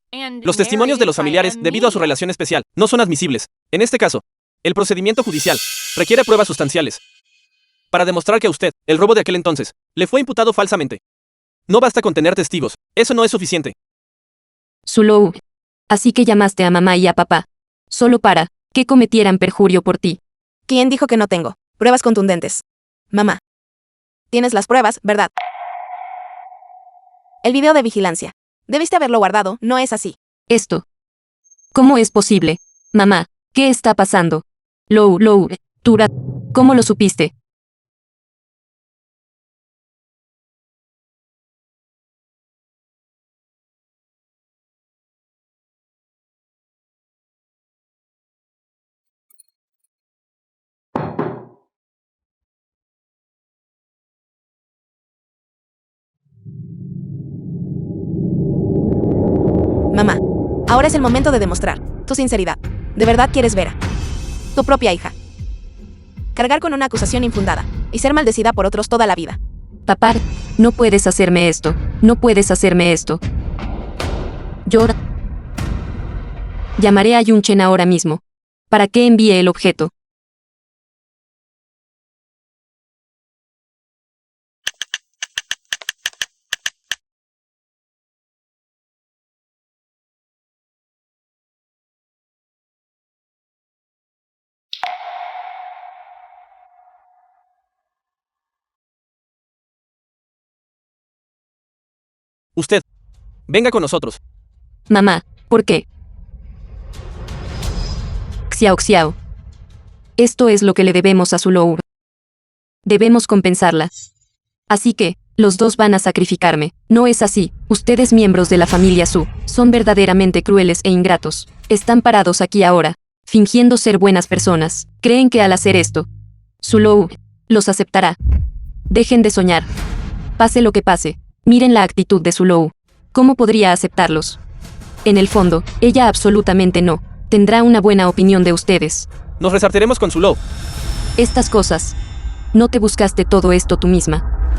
los testimonios de los familiares, debido a su relación especial, no son admisibles. En este caso, el procedimiento judicial requiere pruebas sustanciales para demostrar que a usted, el robo de aquel entonces, le fue imputado falsamente. No basta con tener testigos, eso no es suficiente. Zulou. Así que llamaste a mamá y a papá. Solo para que cometieran perjurio por ti. ¿Quién dijo que no tengo pruebas contundentes? Mamá. Tienes las pruebas, ¿verdad? El video de vigilancia. Debiste haberlo guardado, no es así. Esto. ¿Cómo es posible? Mamá, ¿qué está pasando? Lou, Tura, ¿cómo lo supiste? Mamá. Ahora es el momento de demostrar tu sinceridad. ¿De verdad quieres ver a tu propia hija cargar con una acusación infundada y ser maldecida por otros toda la vida? Papá, no puedes hacerme esto. No puedes hacerme esto. Yo llamaré a Yunchen ahora mismo. ¿Para que envíe el objeto? Usted, venga con nosotros. Mamá, ¿por qué? Xiao. Esto es lo que le debemos a Zulou. Debemos compensarla. Así que, los dos van a sacrificarme. No es así. Ustedes, miembros de la familia Su, son verdaderamente crueles e ingratos. Están parados aquí ahora, fingiendo ser buenas personas. Creen que al hacer esto, Zulou los aceptará. Dejen de soñar. Pase lo que pase. Miren la actitud de Zulou. ¿Cómo podría aceptarlos? En el fondo, ella absolutamente no. Tendrá una buena opinión de ustedes. Nos resartiremos con Zulou. Estas cosas. No te buscaste todo esto tú misma.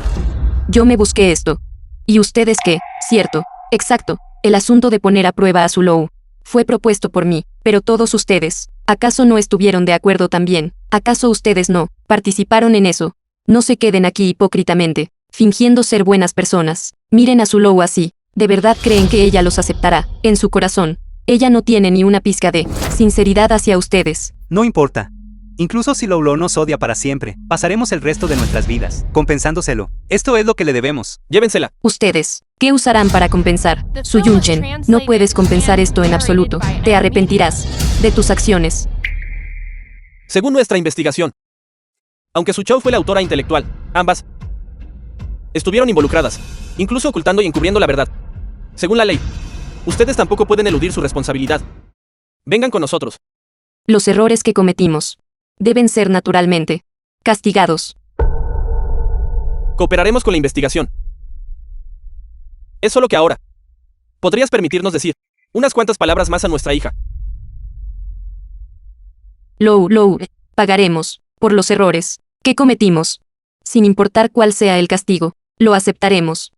Yo me busqué esto. ¿Y ustedes qué? Cierto. Exacto. El asunto de poner a prueba a Zulou fue propuesto por mí, pero todos ustedes, ¿acaso no estuvieron de acuerdo también? ¿Acaso ustedes no participaron en eso? No se queden aquí hipócritamente, fingiendo ser buenas personas. Miren a Zulou así. ¿De verdad creen que ella los aceptará? En su corazón, ella no tiene ni una pizca de sinceridad hacia ustedes. No importa. Incluso si Lou nos odia para siempre, pasaremos el resto de nuestras vidas compensándoselo. Esto es lo que le debemos. Llévensela. Ustedes, ¿qué usarán para compensar? Su Yunchen, no puedes compensar esto en absoluto. Te arrepentirás de tus acciones. Según nuestra investigación, aunque Su Chou fue la autora intelectual, ambas estuvieron involucradas, incluso ocultando y encubriendo la verdad. Según la ley, ustedes tampoco pueden eludir su responsabilidad. Vengan con nosotros. Los errores que cometimos deben ser naturalmente castigados. Cooperaremos con la investigación. Es solo que ahora podrías permitirnos decir unas cuantas palabras más a nuestra hija. Lou, pagaremos por los errores que cometimos. Sin importar cuál sea el castigo, lo aceptaremos.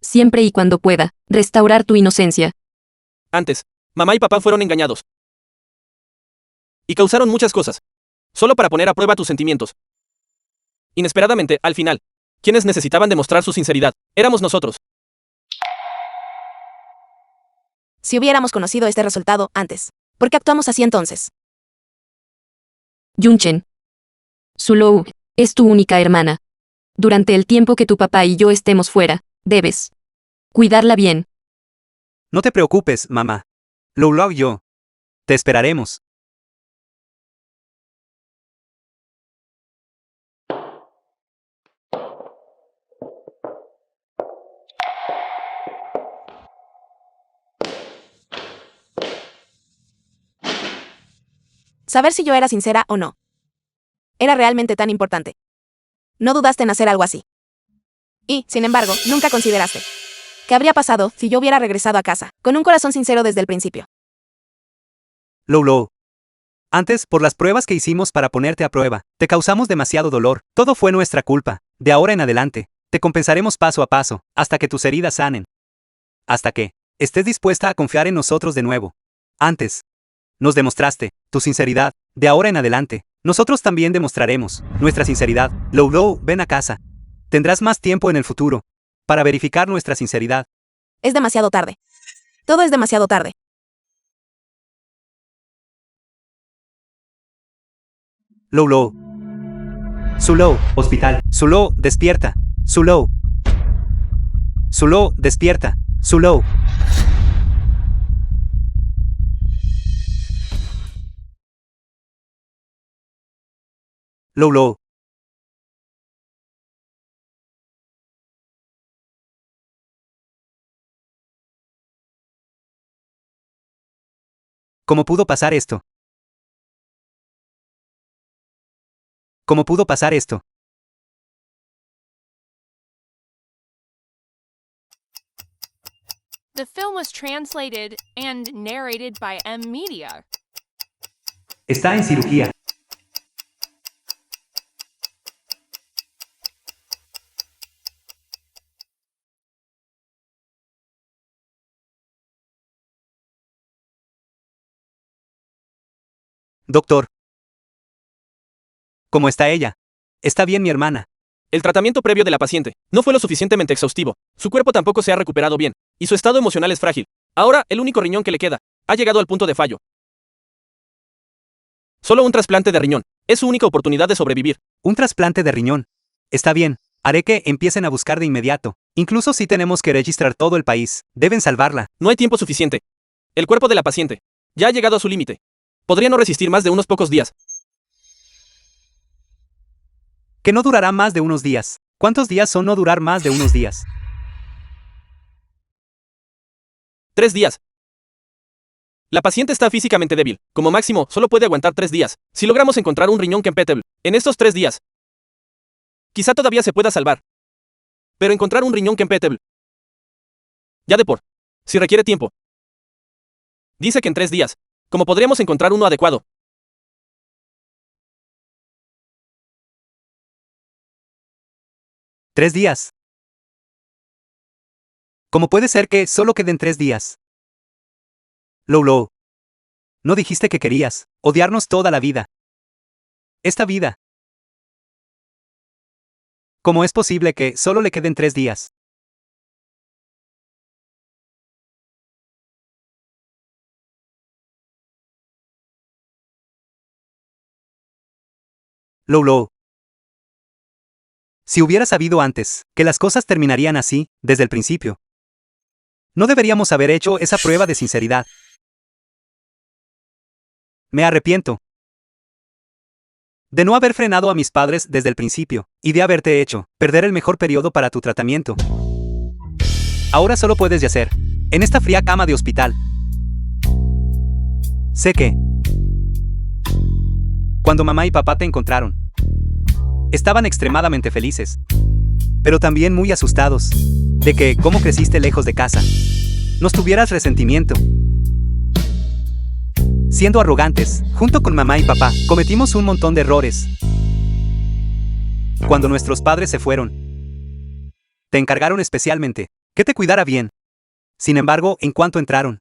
Siempre y cuando pueda restaurar tu inocencia. Antes, mamá y papá fueron engañados. Y causaron muchas cosas, solo para poner a prueba tus sentimientos. Inesperadamente, al final, quienes necesitaban demostrar su sinceridad, éramos nosotros. Si hubiéramos conocido este resultado antes, ¿por qué actuamos así entonces? Yunchen. Zulou es tu única hermana. Durante el tiempo que tu papá y yo estemos fuera, debes cuidarla bien. No te preocupes, mamá. Lou y yo te esperaremos. Saber si yo era sincera o no era realmente tan importante. No dudaste en hacer algo así. Y, sin embargo, nunca consideraste qué habría pasado si yo hubiera regresado a casa, con un corazón sincero desde el principio. Lou. Antes, por las pruebas que hicimos para ponerte a prueba, te causamos demasiado dolor. Todo fue nuestra culpa. De ahora en adelante, te compensaremos paso a paso, hasta que tus heridas sanen. Hasta que estés dispuesta a confiar en nosotros de nuevo. Antes, nos demostraste tu sinceridad. De ahora en adelante, nosotros también demostraremos nuestra sinceridad. Lou, ven a casa. Tendrás más tiempo en el futuro para verificar nuestra sinceridad. Es demasiado tarde. Todo es demasiado tarde. Lou. Zulou, Hospital. Zulou, despierta. Zulou. Zulou, despierta. Zulou. Lou. ¿Cómo pudo pasar esto? ¿Cómo pudo pasar esto? The film was translated and narrated by M Media. Está en cirugía. Doctor. ¿Cómo está ella? Está bien mi hermana. El tratamiento previo de la paciente no fue lo suficientemente exhaustivo. Su cuerpo tampoco se ha recuperado bien, y su estado emocional es frágil. Ahora, el único riñón que le queda ha llegado al punto de fallo. Solo un trasplante de riñón es su única oportunidad de sobrevivir. Un trasplante de riñón. Está bien. Haré que empiecen a buscar de inmediato. Incluso si tenemos que registrar todo el país, deben salvarla. No hay tiempo suficiente. El cuerpo de la paciente ya ha llegado a su límite. Podría no resistir más de unos pocos días. Que no durará más de unos días. ¿Cuántos días son no durar más de unos días? 3 días. La paciente está físicamente débil. Como máximo, solo puede aguantar 3 días. Si logramos encontrar un riñón compatible en estos 3 días, quizá todavía se pueda salvar. Pero encontrar un riñón compatible, ya de por si requiere tiempo. Dice que en 3 días, ¿cómo podríamos encontrar uno adecuado? ¿3 días? ¿Cómo puede ser que solo queden 3 días? Lou. ¿No dijiste que querías odiarnos toda la vida? Esta vida. ¿Cómo es posible que solo le queden 3 días? Lou. Si hubiera sabido antes que las cosas terminarían así, desde el principio, no deberíamos haber hecho esa prueba de sinceridad. Me arrepiento de no haber frenado a mis padres desde el principio, y de haberte hecho perder el mejor periodo para tu tratamiento. Ahora solo puedes yacer en esta fría cama de hospital. Sé que cuando mamá y papá te encontraron, estaban extremadamente felices, pero también muy asustados de que, como creciste lejos de casa, nos tuvieras resentimiento. Siendo arrogantes, junto con mamá y papá, cometimos un montón de errores. Cuando nuestros padres se fueron, te encargaron especialmente que te cuidara bien. Sin embargo, en cuanto entraron,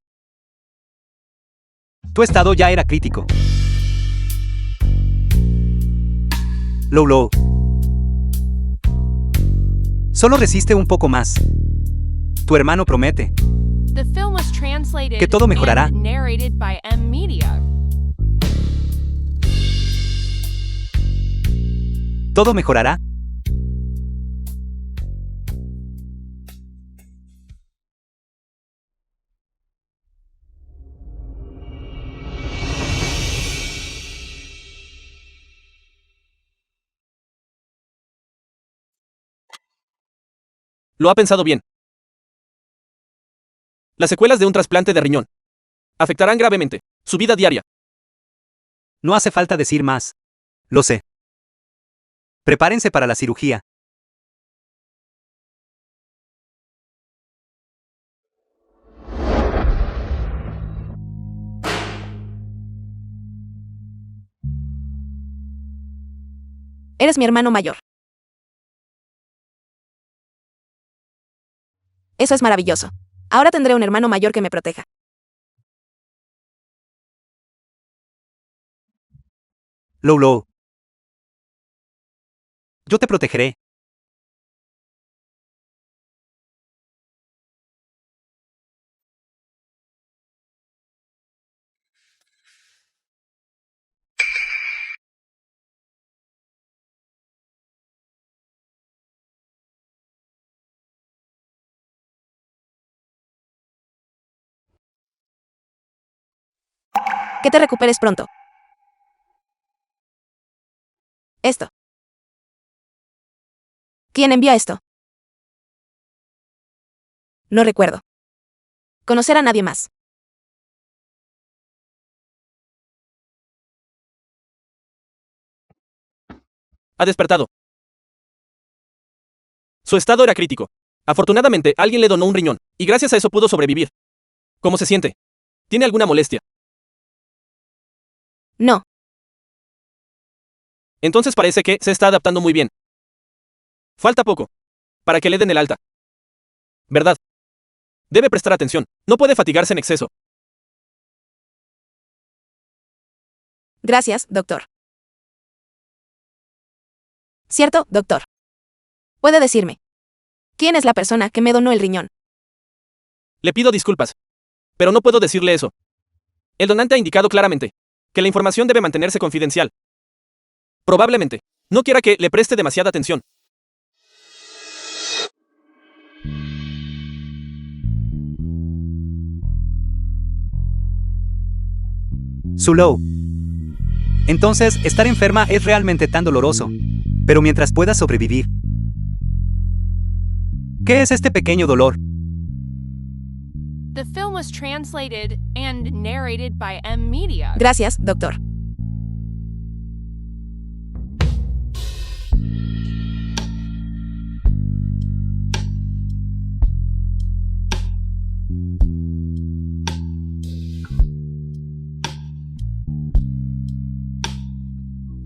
tu estado ya era crítico. Lou. Solo resiste un poco más. Tu hermano promete The film was translated que todo mejorará. and narrated by M Media. ¿Todo mejorará? Lo ha pensado bien. Las secuelas de un trasplante de riñón afectarán gravemente su vida diaria. No hace falta decir más. Lo sé. Prepárense para la cirugía. Eres mi hermano mayor. Eso es maravilloso. Ahora tendré un hermano mayor que me proteja. Lou. Yo te protegeré. Que te recuperes pronto. Esto. ¿Quién envió esto? No recuerdo. Conocer a nadie más. Ha despertado. Su estado era crítico. Afortunadamente, alguien le donó un riñón, y gracias a eso pudo sobrevivir. ¿Cómo se siente? ¿Tiene alguna molestia? No. Entonces parece que se está adaptando muy bien. Falta poco para que le den el alta. ¿Verdad? Debe prestar atención. No puede fatigarse en exceso. Gracias, doctor. ¿Cierto, doctor? Puede decirme. ¿Quién es la persona que me donó el riñón? Le pido disculpas, pero no puedo decirle eso. El donante ha indicado claramente que la información debe mantenerse confidencial. Probablemente no quiera que le preste demasiada atención. Su Lou. Entonces, estar enferma es realmente tan doloroso. Pero mientras puedas sobrevivir. ¿Qué es este pequeño dolor? The film was translated and narrated by M Media. Gracias, doctor.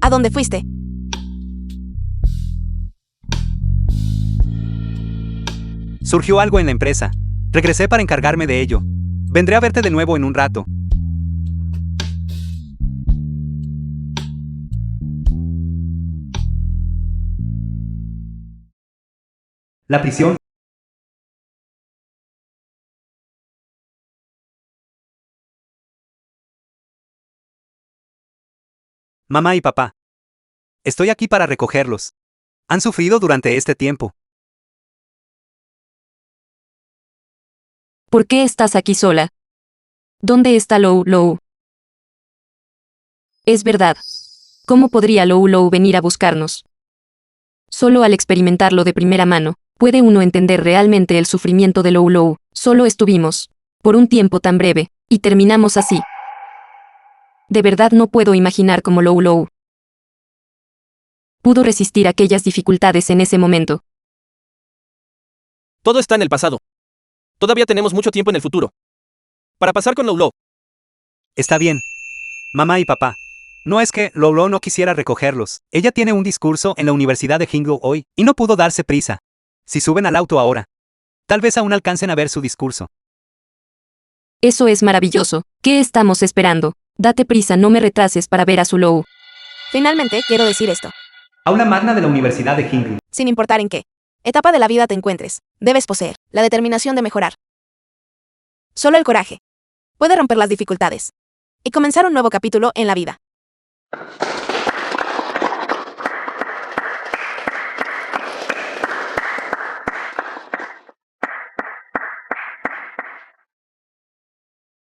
¿A dónde fuiste? Surgió algo en la empresa. Regresé para encargarme de ello. Vendré a verte de nuevo en un rato. La prisión. Mamá y papá. Estoy aquí para recogerlos. Han sufrido durante este tiempo. ¿Por qué estás aquí sola? ¿Dónde está Lou? Es verdad. ¿Cómo podría Lou venir a buscarnos? Solo al experimentarlo de primera mano, puede uno entender realmente el sufrimiento de Lou. Solo estuvimos, por un tiempo tan breve, y terminamos así. De verdad no puedo imaginar cómo Lou pudo resistir aquellas dificultades en ese momento. Todo está en el pasado. Todavía tenemos mucho tiempo en el futuro para pasar con Lou. Está bien. Mamá y papá. No es que Lou no quisiera recogerlos. Ella tiene un discurso en la Universidad de Hinglo hoy, y no pudo darse prisa. Si suben al auto ahora, tal vez aún alcancen a ver su discurso. Eso es maravilloso. ¿Qué estamos esperando? Date prisa, no me retrases para ver a su Lou. Finalmente, quiero decir esto. Aula magna de la Universidad de Hinglo. Sin importar en qué etapa de la vida te encuentres, debes poseer la determinación de mejorar. Solo el coraje puede romper las dificultades y comenzar un nuevo capítulo en la vida.